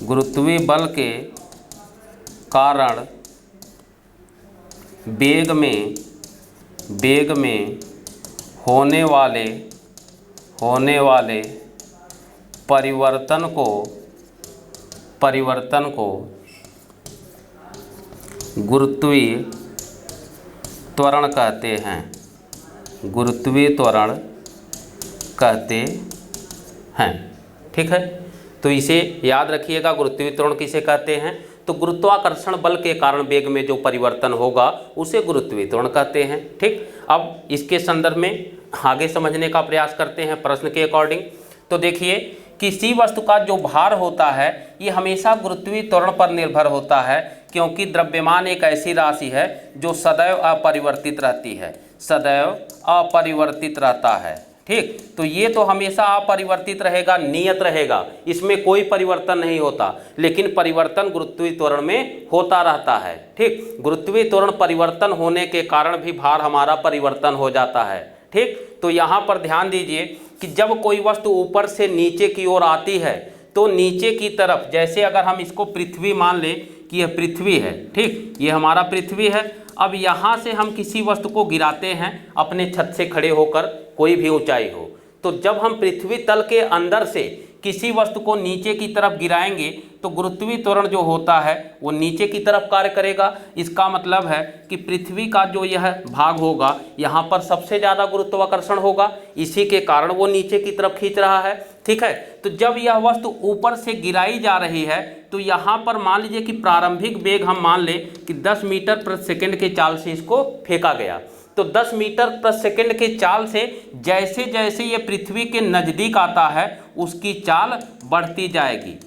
गुरुत्वीय बल के कारण वेग में होने वाले परिवर्तन को गुरुत्वीय त्वरण कहते हैं, गुरुत्वीय त्वरण कहते हैं। ठीक है, तो इसे याद रखिएगा, गुरुत्वीय त्वरण किसे कहते हैं, तो गुरुत्वाकर्षण बल के कारण वेग में जो परिवर्तन होगा उसे गुरुत्वीय त्वरण कहते हैं। ठीक, अब इसके संदर्भ में आगे समझने का प्रयास करते हैं प्रश्न के अकॉर्डिंग। तो देखिए, किसी वस्तु का जो भार होता है ये हमेशा गुरुत्वीय त्वरण पर निर्भर होता है, क्योंकि द्रव्यमान एक ऐसी राशि है जो सदैव अपरिवर्तित रहती है, सदैव अपरिवर्तित रहता है। ठीक, तो ये तो हमेशा अपरिवर्तित रहेगा, नियत रहेगा, इसमें कोई परिवर्तन नहीं होता, लेकिन परिवर्तन गुरुत्वीय त्वरण में होता रहता है। ठीक, गुरुत्वीय त्वरण परिवर्तन होने के कारण भी भार हमारा परिवर्तन हो जाता है। ठीक, तो यहाँ पर ध्यान दीजिए कि जब कोई वस्तु ऊपर से नीचे की ओर आती है तो नीचे की तरफ, जैसे अगर हम इसको पृथ्वी मान लें कि यह पृथ्वी है। ठीक, ये हमारा पृथ्वी है। अब यहाँ से हम किसी वस्तु को गिराते हैं अपने छत से खड़े होकर, कोई भी ऊंचाई हो, तो जब हम पृथ्वी तल के अंदर से किसी वस्तु को नीचे की तरफ गिराएंगे तो गुरुत्वीय त्वरण जो होता है वो नीचे की तरफ कार्य करेगा। इसका मतलब है कि पृथ्वी का जो यह भाग होगा यहाँ पर सबसे ज़्यादा गुरुत्वाकर्षण होगा, इसी के कारण वो नीचे की तरफ खींच रहा है। ठीक है, तो जब यह वस्तु ऊपर से गिराई जा रही है तो यहाँ पर मान लीजिए कि प्रारंभिक वेग हम मान लें कि 10 मीटर प्रति सेकंड के चाल से इसको फेंका गया, तो 10 मीटर प्रति सेकंड के चाल से जैसे जैसे ये पृथ्वी के नज़दीक आता है उसकी चाल बढ़ती जाएगी।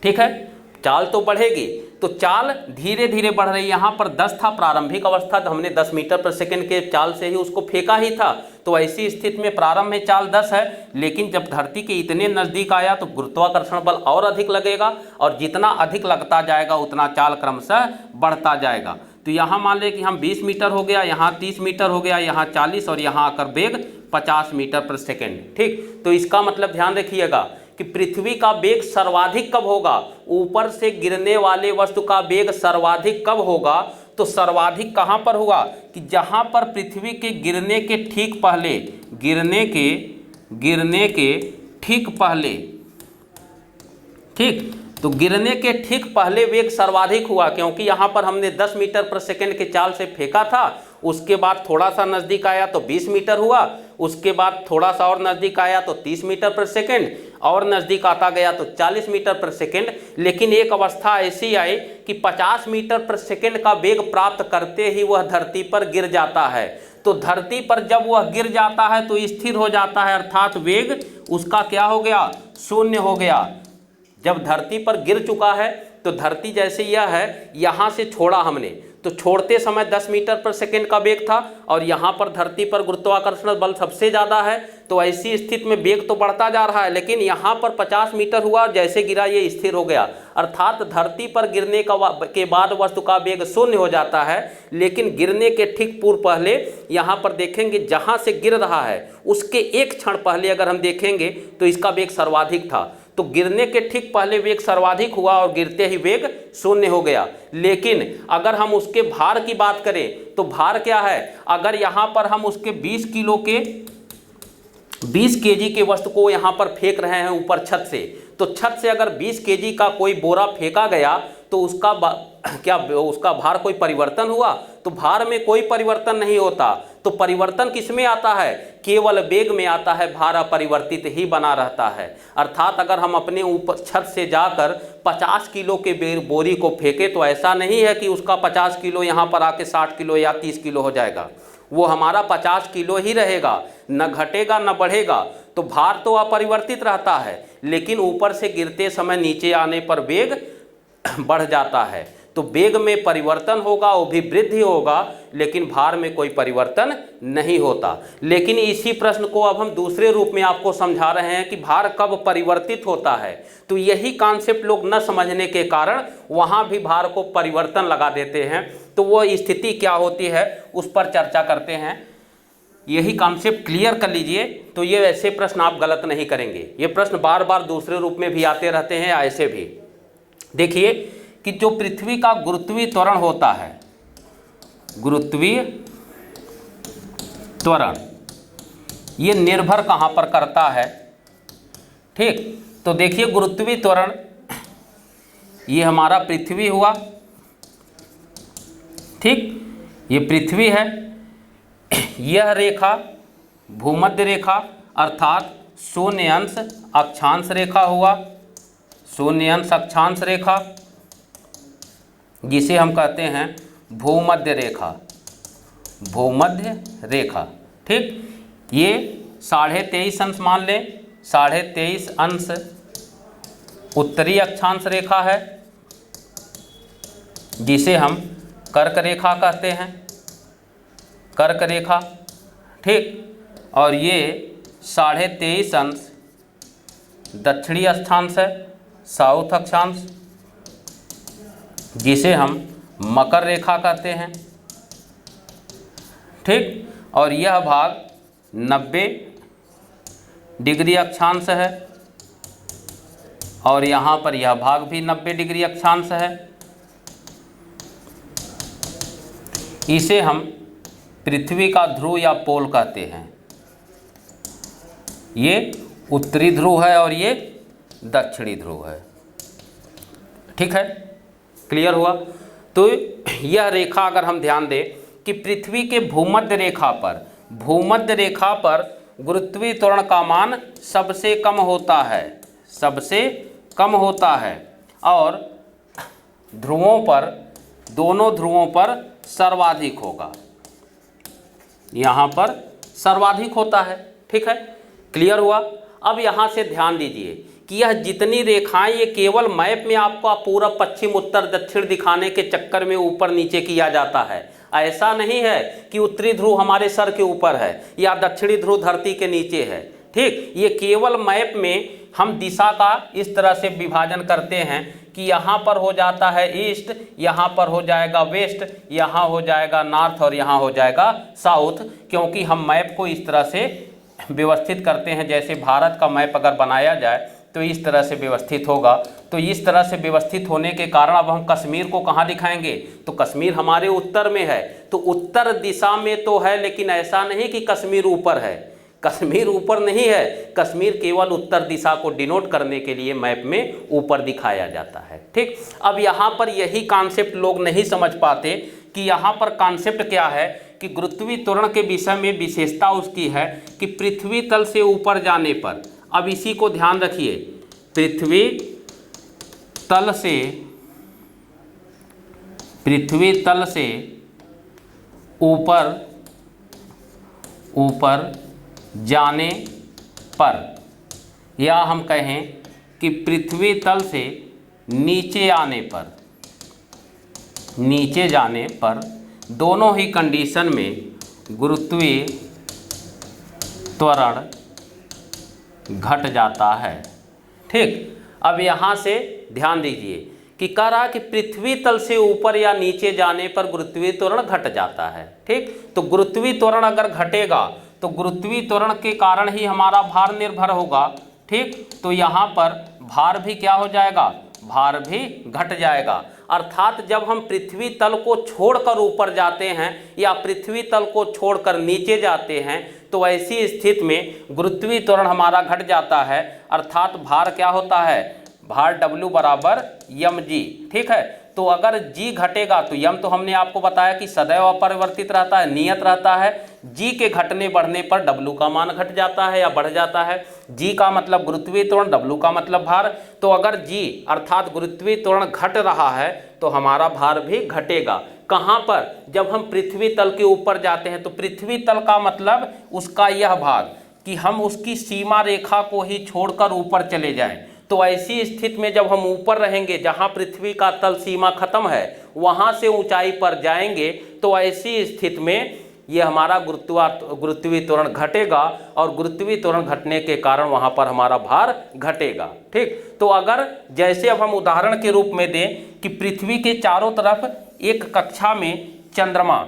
ठीक है, चाल तो बढ़ेगी, तो चाल धीरे धीरे बढ़ रही है। यहाँ पर 10 था प्रारंभिक अवस्था, तो हमने 10 मीटर पर सेकंड के चाल से ही उसको फेंका ही था, तो ऐसी स्थिति में प्रारंभ में चाल 10 है, लेकिन जब धरती के इतने नज़दीक आया तो गुरुत्वाकर्षण बल और अधिक लगेगा, और जितना अधिक लगता जाएगा उतना चाल क्रमशः बढ़ता जाएगा। तो यहाँ मान लें कि हम 20 मीटर हो गया, यहाँ 30 मीटर हो गया, यहाँ 40, और यहाँ आकर वेग 50 मीटर पर सेकेंड। ठीक, तो इसका मतलब ध्यान रखिएगा कि पृथ्वी का वेग सर्वाधिक कब होगा, ऊपर से गिरने वाले वस्तु का वेग सर्वाधिक कब होगा, तो सर्वाधिक कहाँ पर हुआ कि जहाँ पर पृथ्वी के गिरने के ठीक पहले, गिरने के ठीक पहले, ठीक, तो गिरने के ठीक पहले वेग सर्वाधिक हुआ, क्योंकि यहाँ पर हमने 10 मीटर पर सेकंड के चाल से फेंका था, उसके बाद थोड़ा सा नज़दीक आया तो 20 मीटर हुआ, उसके बाद थोड़ा सा और नज़दीक आया तो 30 मीटर पर सेकंड, और नज़दीक आता गया तो 40 मीटर पर सेकंड। लेकिन एक अवस्था ऐसी आई कि 50 मीटर पर सेकंड का वेग प्राप्त करते ही वह धरती पर गिर जाता है। तो धरती पर जब वह गिर जाता है तो स्थिर हो जाता है, अर्थात वेग उसका क्या हो गया, शून्य हो गया। जब धरती पर गिर चुका है तो धरती जैसे यह है, यहाँ से छोड़ा हमने, तो छोड़ते समय 10 मीटर पर सेकंड का वेग था, और यहाँ पर धरती पर गुरुत्वाकर्षण बल सबसे ज़्यादा है, तो ऐसी स्थिति में वेग तो बढ़ता जा रहा है, लेकिन यहाँ पर 50 मीटर हुआ और जैसे गिरा ये स्थिर हो गया, अर्थात धरती पर गिरने के बाद वस्तु का वेग शून्य हो जाता है। लेकिन गिरने के ठीक पूर्व पहले यहाँ पर देखेंगे जहाँ से गिर रहा है उसके एक क्षण पहले अगर हम देखेंगे तो इसका वेग सर्वाधिक था, तो गिरने के ठीक पहले वेग सर्वाधिक हुआ और गिरते ही वेग शून्य हो गया। लेकिन अगर हम उसके भार की बात करें तो भार क्या है, अगर यहाँ पर हम उसके 20 केजी के वस्तु को यहाँ पर फेंक रहे हैं ऊपर छत से, तो छत से अगर 20 केजी का कोई बोरा फेंका गया तो उसका भार कोई परिवर्तन हुआ, तो भार में कोई परिवर्तन नहीं होता। तो परिवर्तन किस में आता है, केवल वेग में आता है, भार अपरिवर्तित ही बना रहता है। अर्थात अगर हम अपने ऊपर छत से जाकर 50 किलो के बोरी को फेंके तो ऐसा नहीं है कि उसका 50 किलो यहाँ पर आके 60 किलो या 30 किलो हो जाएगा, वो हमारा 50 किलो ही रहेगा, न घटेगा न बढ़ेगा। तो भार तो अपरिवर्तित रहता है, लेकिन ऊपर से गिरते समय नीचे आने पर वेग बढ़ जाता है। तो वेग में परिवर्तन होगा, वो भी वृद्धि होगा, लेकिन भार में कोई परिवर्तन नहीं होता। लेकिन इसी प्रश्न को अब हम दूसरे रूप में आपको समझा रहे हैं कि भार कब परिवर्तित होता है। तो यही कॉन्सेप्ट लोग न समझने के कारण वहाँ भी भार को परिवर्तन लगा देते हैं। तो वो स्थिति क्या होती है उस पर चर्चा करते हैं। यही कॉन्सेप्ट क्लियर कर लीजिए, तो ये ऐसे प्रश्न आप गलत नहीं करेंगे। ये प्रश्न बार बार दूसरे रूप में भी आते रहते हैं, ऐसे भी। देखिए कि जो पृथ्वी का गुरुत्वीय त्वरण होता है, गुरुत्वीय त्वरण, ये निर्भर कहाँ पर करता है, ठीक। तो देखिए गुरुत्वीय त्वरण, ये हमारा पृथ्वी हुआ, ठीक, ये पृथ्वी है। यह रेखा भूमध्य रेखा अर्थात शून्य अंश अक्षांश रेखा हुआ, शून्य अंश अक्षांश रेखा, जिसे हम कहते हैं भूमध्य रेखा, भूमध्य रेखा, ठीक। ये 23.5 अंश मान लें, 23.5 अंश उत्तरी अक्षांश रेखा है, जिसे हम कर्क रेखा कहते हैं, कर्क रेखा, ठीक। और ये 23.5 अंश दक्षिणी अक्षांश है, साउथ अक्षांश, जिसे हम मकर रेखा कहते हैं, ठीक। और यह भाग 90 डिग्री अक्षांश है, और यहाँ पर यह भाग भी 90 डिग्री अक्षांश है। इसे हम पृथ्वी का ध्रुव या पोल कहते हैं। ये उत्तरी ध्रुव है और ये दक्षिणी ध्रुव है, ठीक है, क्लियर हुआ। तो यह रेखा अगर हम ध्यान दें कि पृथ्वी के भूमध्य रेखा पर गुरुत्वीय त्वरण का मान सबसे कम होता है, सबसे कम होता है, और ध्रुवों पर, दोनों ध्रुवों पर सर्वाधिक होगा, यहाँ पर सर्वाधिक होता है, ठीक है, क्लियर हुआ। अब यहाँ से ध्यान दीजिए कि यह जितनी रेखाएं ये केवल मैप में आपको पूरब पश्चिम उत्तर दक्षिण दिखाने के चक्कर में ऊपर नीचे किया जाता है। ऐसा नहीं है कि उत्तरी ध्रुव हमारे सर के ऊपर है या दक्षिणी ध्रुव धरती के नीचे है। ठीक, ये केवल मैप में हम दिशा का इस तरह से विभाजन करते हैं कि यहाँ पर हो जाता है ईस्ट, यहाँ पर हो जाएगा वेस्ट, यहाँ हो जाएगा नॉर्थ और यहाँ हो जाएगा साउथ, क्योंकि हम मैप को इस तरह से व्यवस्थित करते हैं। जैसे भारत का मैप अगर बनाया जाए तो इस तरह से व्यवस्थित होगा। तो इस तरह से व्यवस्थित होने के कारण अब हम कश्मीर को कहाँ दिखाएंगे, तो कश्मीर हमारे उत्तर में है, तो उत्तर दिशा में तो है, लेकिन ऐसा नहीं कि कश्मीर ऊपर है। कश्मीर ऊपर नहीं है, कश्मीर केवल उत्तर दिशा को डिनोट करने के लिए मैप में ऊपर दिखाया जाता है। ठीक, अब यहाँ पर यही कॉन्सेप्ट लोग नहीं समझ पाते कि यहाँ पर कॉन्सेप्ट क्या है कि गुरुत्वीय त्वरण के विषय में विशेषता उसकी है कि पृथ्वी तल से ऊपर जाने पर, अब इसी को ध्यान रखिए, पृथ्वी तल से ऊपर जाने पर, या हम कहें कि पृथ्वी तल से नीचे जाने पर दोनों ही कंडीशन में गुरुत्वीय त्वरण घट जाता है। ठीक, अब यहाँ से ध्यान दीजिए कि कह रहा कि पृथ्वी तल से ऊपर या नीचे जाने पर गुरुत्वीय त्वरण घट जाता है। ठीक, तो गुरुत्वीय त्वरण अगर घटेगा तो गुरुत्वीय त्वरण के कारण ही हमारा भार निर्भर होगा। ठीक, तो यहाँ पर भार भी क्या हो जाएगा, भार भी घट जाएगा। अर्थात जब हम पृथ्वी तल को छोड़कर ऊपर जाते हैं या पृथ्वी तल को छोड़कर नीचे जाते हैं तो ऐसी स्थिति में गुरुत्वीय त्वरण हमारा घट जाता है। अर्थात भार क्या होता है, भार W बराबर mg। ठीक है, तो अगर g घटेगा तो m तो हमने आपको बताया कि सदैव अपरिवर्तित रहता है, नियत रहता है। g के घटने बढ़ने पर W का मान घट जाता है या बढ़ जाता है। g का मतलब गुरुत्वीय त्वरण, W का मतलब भार। तो अगर g अर्थात गुरुत्वीय त्वरण घट रहा है तो हमारा भार भी घटेगा। कहाँ पर, जब हम पृथ्वी तल के ऊपर जाते हैं। तो पृथ्वी तल का मतलब उसका यह भाग कि हम उसकी सीमा रेखा को ही छोड़कर ऊपर चले जाएं। तो ऐसी स्थिति में जब हम ऊपर रहेंगे, जहाँ पृथ्वी का तल सीमा खत्म है, वहाँ से ऊंचाई पर जाएंगे, तो ऐसी स्थिति में ये हमारा गुरुत्वीय त्वरण घटेगा और गुरुत्वीय त्वरण घटने के कारण वहाँ पर हमारा भार घटेगा। ठीक, तो अगर जैसे अब हम उदाहरण के रूप में दें कि पृथ्वी के चारों तरफ एक कक्षा में चंद्रमा,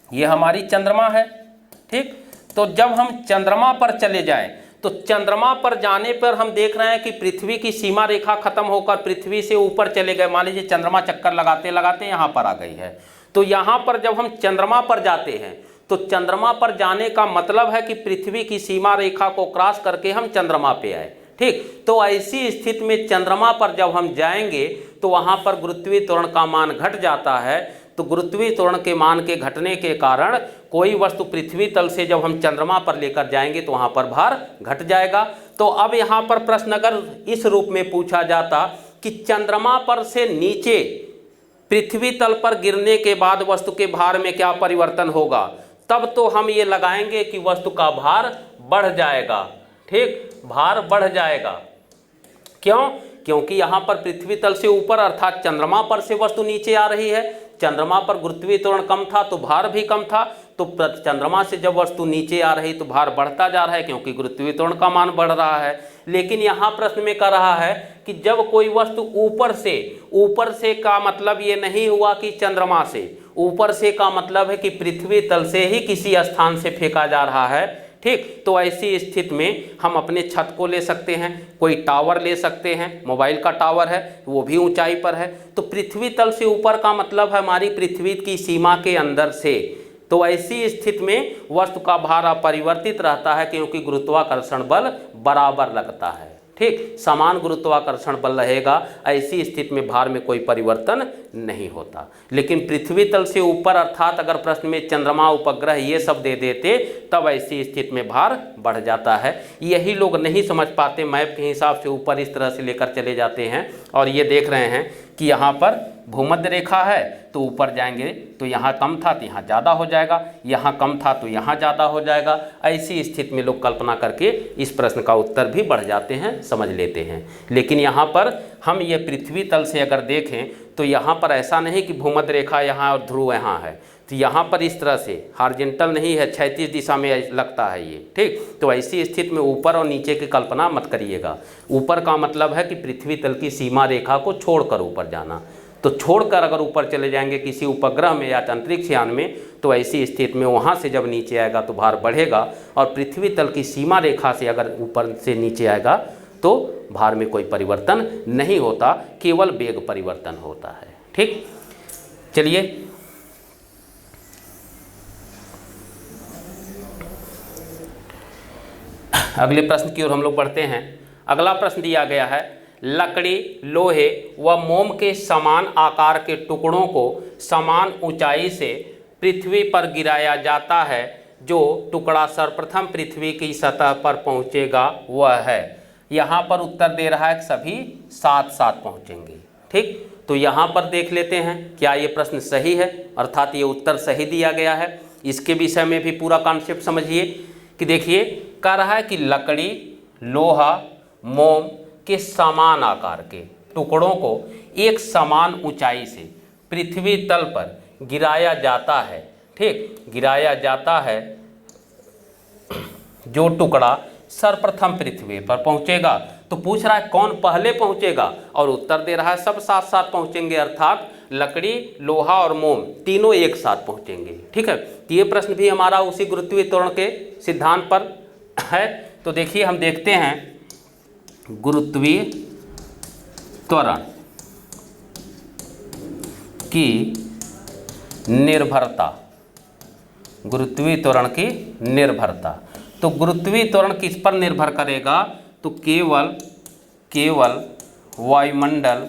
ये हमारी चंद्रमा है। ठीक, तो जब हम चंद्रमा पर चले जाएं तो चंद्रमा पर जाने पर हम देख रहे हैं कि पृथ्वी की सीमा रेखा खत्म होकर पृथ्वी से ऊपर चले गए। मान लीजिए चंद्रमा चक्कर लगाते लगाते यहाँ पर आ गई है। तो यहाँ पर जब हम चंद्रमा पर जाते हैं तो चंद्रमा पर जाने का मतलब है कि पृथ्वी की सीमा रेखा को क्रॉस करके हम चंद्रमा पे आए। ठीक, तो ऐसी स्थिति में चंद्रमा पर जब हम जाएंगे तो वहाँ पर गुरुत्वीय त्वरण का मान घट जाता है। तो गुरुत्वीय त्वरण के मान के घटने के कारण कोई वस्तु पृथ्वी तल से जब हम चंद्रमा पर लेकर जाएंगे तो वहाँ पर भार घट जाएगा। तो अब यहाँ पर प्रश्न अगर इस रूप में पूछा जाता कि चंद्रमा पर से नीचे पृथ्वी तल पर गिरने के बाद वस्तु के भार में क्या परिवर्तन होगा, तब तो हम ये लगाएंगे कि वस्तु का भार बढ़ जाएगा। ठीक, भार बढ़ जाएगा। क्यों, क्योंकि यहाँ पर पृथ्वी तल से ऊपर अर्थात चंद्रमा पर से वस्तु नीचे आ रही है। चंद्रमा पर गुरुत्वीय त्वरण कम था तो भार भी कम था। तो चंद्रमा से जब वस्तु नीचे आ रही तो भार बढ़ता जा रहा है क्योंकि गुरुत्वीय त्वरण का मान बढ़ रहा है। लेकिन यहाँ प्रश्न में कह रहा है कि जब कोई वस्तु ऊपर से का मतलब ये नहीं हुआ कि चंद्रमा से, ऊपर से का मतलब है कि पृथ्वी तल से ही किसी स्थान से फेंका जा रहा है। ठीक, तो ऐसी स्थिति में हम अपने छत को ले सकते हैं, कोई टावर ले सकते हैं, मोबाइल का टावर है वो भी ऊंचाई पर है। तो पृथ्वी तल से ऊपर का मतलब है हमारी पृथ्वी की सीमा के अंदर से। तो ऐसी स्थिति में वस्तु का भार अपरिवर्तित रहता है क्योंकि गुरुत्वाकर्षण बल बराबर लगता है। ठीक, समान गुरुत्वाकर्षण बल रहेगा। ऐसी स्थिति में भार में कोई परिवर्तन नहीं होता। लेकिन पृथ्वी तल से ऊपर अर्थात अगर प्रश्न में चंद्रमा, उपग्रह ये सब दे देते तब ऐसी स्थिति में भार बढ़ जाता है। यही लोग नहीं समझ पाते, मैप के हिसाब से ऊपर इस तरह से लेकर चले जाते हैं और ये देख रहे हैं कि यहाँ पर भूमध्य रेखा है तो ऊपर जाएंगे तो यहाँ कम था तो यहाँ ज़्यादा हो जाएगा, यहाँ कम था तो यहाँ ज़्यादा हो जाएगा। ऐसी स्थिति में लोग कल्पना करके इस प्रश्न का उत्तर भी बढ़ जाते हैं, समझ लेते हैं। लेकिन यहाँ पर हम ये पृथ्वी तल से अगर देखें तो यहाँ पर ऐसा नहीं कि भूमध्य रेखा यहाँ और ध्रुव यहाँ है, तो यहाँ पर इस तरह से हॉरिजॉन्टल नहीं है, क्षैतिज दिशा में लगता है ये, ठीक। तो ऐसी स्थिति में ऊपर और नीचे की कल्पना मत करिएगा। ऊपर का मतलब है कि पृथ्वी तल की सीमा रेखा को छोड़कर ऊपर जाना, तो छोड़कर अगर ऊपर चले जाएंगे किसी उपग्रह में या अंतरिक्ष यान में, तो ऐसी स्थिति में वहाँ से जब नीचे आएगा तो भार बढ़ेगा, और पृथ्वी तल की सीमा रेखा से अगर ऊपर से नीचे आएगा तो भार में कोई परिवर्तन नहीं होता, केवल वेग परिवर्तन होता है, ठीक। चलिए अगले प्रश्न की ओर हम लोग बढ़ते हैं। अगला प्रश्न दिया गया है, लकड़ी, लोहे व मोम के समान आकार के टुकड़ों को समान ऊंचाई से पृथ्वी पर गिराया जाता है, जो टुकड़ा सर्वप्रथम पृथ्वी की सतह पर पहुंचेगा वह है। यहाँ पर उत्तर दे रहा है कि सभी साथ साथ पहुंचेंगे, ठीक। तो यहाँ पर देख लेते हैं क्या ये प्रश्न सही है, अर्थात ये उत्तर सही दिया गया है। इसके विषय में भी पूरा कॉन्सेप्ट समझिए कि देखिए कह रहा है कि लकड़ी, लोहा, मोम के समान आकार के टुकड़ों को एक समान ऊंचाई से पृथ्वी तल पर गिराया जाता है, ठीक, गिराया जाता है, जो टुकड़ा सर्वप्रथम पृथ्वी पर पहुंचेगा। तो पूछ रहा है कौन पहले पहुंचेगा, और उत्तर दे रहा है सब साथ साथ पहुंचेंगे, अर्थात लकड़ी, लोहा और मोम तीनों एक साथ पहुंचेंगे, ठीक है। तो ये प्रश्न भी हमारा उसी गुरुत्वीय त्वरण के सिद्धांत पर है। तो देखिए हम देखते हैं गुरुत्वीय त्वरण की निर्भरता, गुरुत्वीय त्वरण की निर्भरता। तो गुरुत्वीय त्वरण किस पर निर्भर करेगा, तो केवल वायुमंडल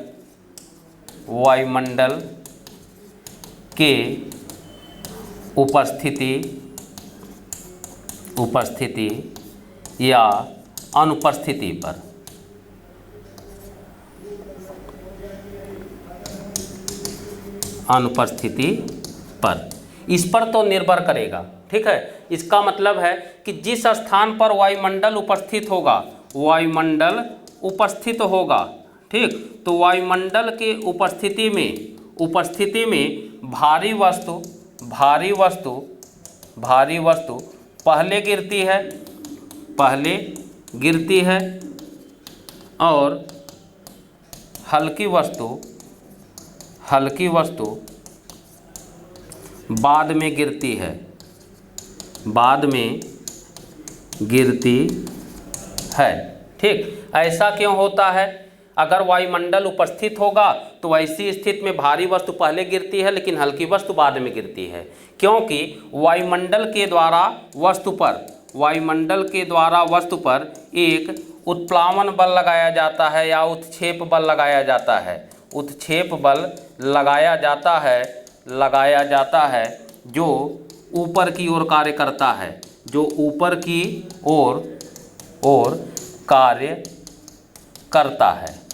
के उपस्थिति या अनुपस्थिति पर। इस पर तो निर्भर करेगा, ठीक है। इसका मतलब है कि जिस स्थान पर वायुमंडल उपस्थित होगा, ठीक, तो वायुमंडल के उपस्थिति में भारी वस्तु पहले गिरती है और हल्की वस्तु बाद में गिरती है, ठीक। ऐसा क्यों होता है, अगर वायुमंडल उपस्थित होगा तो ऐसी स्थिति में भारी वस्तु पहले गिरती है लेकिन हल्की वस्तु बाद में गिरती है, क्योंकि वायुमंडल के द्वारा वस्तु पर एक उत्प्लावन बल लगाया जाता है या उत्क्षेप बल लगाया जाता है। उत्क्षेप बल लगाया जाता है जो ऊपर की ओर कार्य करता है,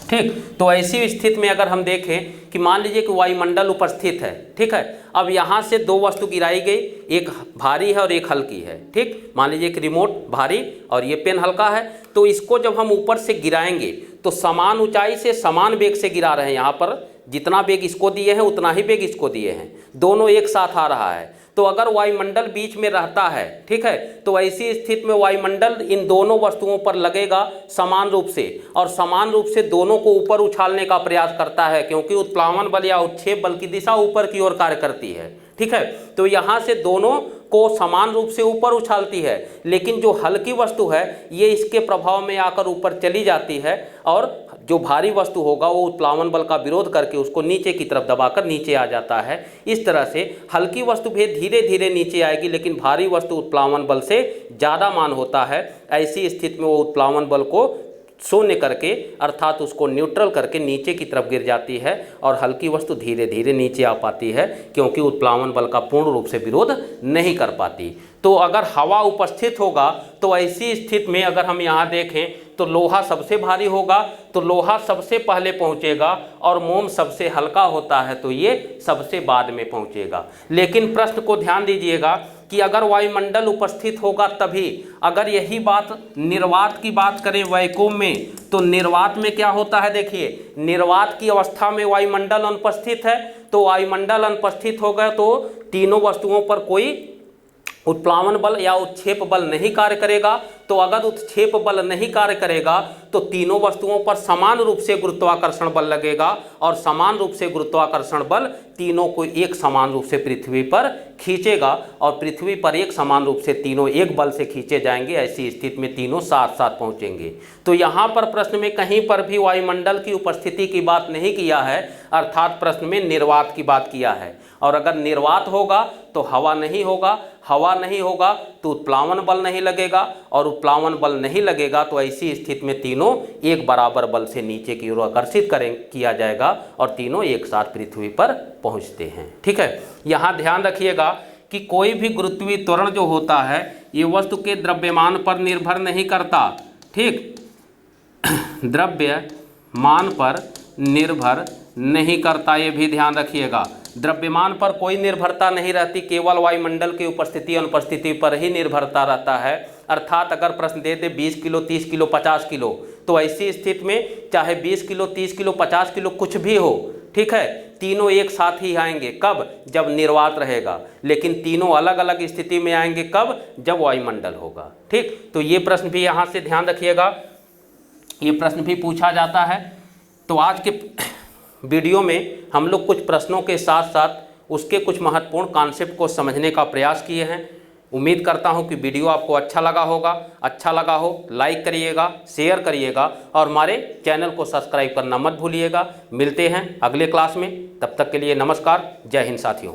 ठीक। तो ऐसी स्थिति में अगर हम देखें कि मान लीजिए कि वायुमंडल उपस्थित है, ठीक है। अब यहाँ से दो वस्तु गिराई गई, एक भारी है और एक हल्की है, ठीक। मान लीजिए कि रिमोट भारी और ये पेन हल्का है, तो इसको जब हम ऊपर से गिराएंगे तो समान ऊंचाई से समान वेग से गिरा रहे हैं। यहाँ पर जितना वेग इसको दिए हैं उतना ही वेग इसको दिए हैं, दोनों एक साथ आ रहा है। तो अगर वायुमंडल बीच में रहता है, ठीक है, तो ऐसी स्थिति में वायुमंडल इन दोनों वस्तुओं पर लगेगा समान रूप से, और समान रूप से दोनों को ऊपर उछालने का प्रयास करता है, क्योंकि उत्प्लावन बल या उत्क्षेप बल की दिशा ऊपर की ओर कार्य करती है, ठीक है। तो यहाँ से दोनों को समान रूप से ऊपर उछालती है, लेकिन जो हल्की वस्तु है ये इसके प्रभाव में आकर ऊपर चली जाती है, और जो भारी वस्तु होगा वो उत्प्लावन बल का विरोध करके उसको नीचे की तरफ दबाकर नीचे आ जाता है। इस तरह से हल्की वस्तु भी धीरे धीरे नीचे आएगी, लेकिन भारी वस्तु उत्प्लावन बल से ज़्यादा मान होता है। ऐसी स्थिति में वो उत्प्लावन बल को शून्य करके, अर्थात उसको न्यूट्रल करके नीचे की तरफ गिर जाती है, और हल्की वस्तु धीरे धीरे नीचे आ पाती है, क्योंकि उत्प्लावन बल का पूर्ण रूप से विरोध नहीं कर पाती। तो अगर हवा उपस्थित होगा तो ऐसी स्थिति में अगर हम यहाँ देखें तो लोहा सबसे भारी होगा, तो लोहा सबसे पहले पहुंचेगा, और मोम सबसे हल्का होता है तो ये सबसे बाद में पहुंचेगा। लेकिन प्रश्न को ध्यान दीजिएगा कि अगर वायुमंडल उपस्थित होगा तभी, अगर यही बात निर्वात की बात करें वैक्यूम में, तो निर्वात में क्या होता है, देखिए निर्वात की अवस्था में वायुमंडल अनुपस्थित है, तो वायुमंडल अनुपस्थित होगा तो तीनों वस्तुओं पर कोई उत्प्लावन बल या उत्क्षेप बल नहीं कार्य करेगा। तो अगर उत्क्षेप बल नहीं कार्य करेगा तो तीनों वस्तुओं पर समान रूप से गुरुत्वाकर्षण बल लगेगा, और समान रूप से गुरुत्वाकर्षण बल तीनों को एक समान रूप से पृथ्वी पर खींचेगा, और पृथ्वी पर एक समान रूप से तीनों एक बल से खींचे जाएंगे। ऐसी स्थिति में तीनों साथ साथ पहुंचेंगे। तो यहाँ पर प्रश्न में कहीं पर भी वायुमंडल की उपस्थिति की बात नहीं किया है, अर्थात प्रश्न में निर्वात की बात किया है। और अगर निर्वात होगा तो हवा नहीं होगा, हवा नहीं होगा तो उत्प्लावन बल नहीं लगेगा, और उत्प्लावन बल नहीं लगेगा तो ऐसी स्थिति में तीनों एक बराबर बल से नीचे की ओर आकर्षित किया जाएगा, और तीनों एक साथ पृथ्वी पर पहुंचते हैं। ठीक है, यहाँ ध्यान रखिएगा कि कोई भी गुरुत्वीय त्वरण जो होता है ये वस्तु के द्रव्यमान पर निर्भर नहीं करता। ठीक, द्रव्यमान पर निर्भर नहीं करता, ये भी ध्यान रखिएगा। द्रव्यमान पर कोई निर्भरता नहीं रहती, केवल वायुमंडल की उपस्थिति अनुपस्थिति पर ही निर्भरता रहता है। अर्थात अगर प्रश्न दे दे 20 किलो, 30 किलो, 50 किलो, तो ऐसी स्थिति में चाहे 20 किलो, 30 किलो, 50 किलो कुछ भी हो, ठीक है, तीनों एक साथ ही आएंगे। कब? जब निर्वात रहेगा। लेकिन तीनों अलग अलग स्थिति में आएंगे कब? जब वायुमंडल होगा। ठीक, तो ये प्रश्न भी यहाँ से ध्यान रखिएगा, ये प्रश्न भी पूछा जाता है। तो आज के वीडियो में हम लोग कुछ प्रश्नों के साथ साथ उसके कुछ महत्वपूर्ण कॉन्सेप्ट को समझने का प्रयास किए हैं। उम्मीद करता हूं कि वीडियो आपको अच्छा लगा होगा। अच्छा लगा हो लाइक करिएगा, शेयर करिएगा, और हमारे चैनल को सब्सक्राइब करना मत भूलिएगा। मिलते हैं अगले क्लास में, तब तक के लिए नमस्कार। जय हिंद साथियों।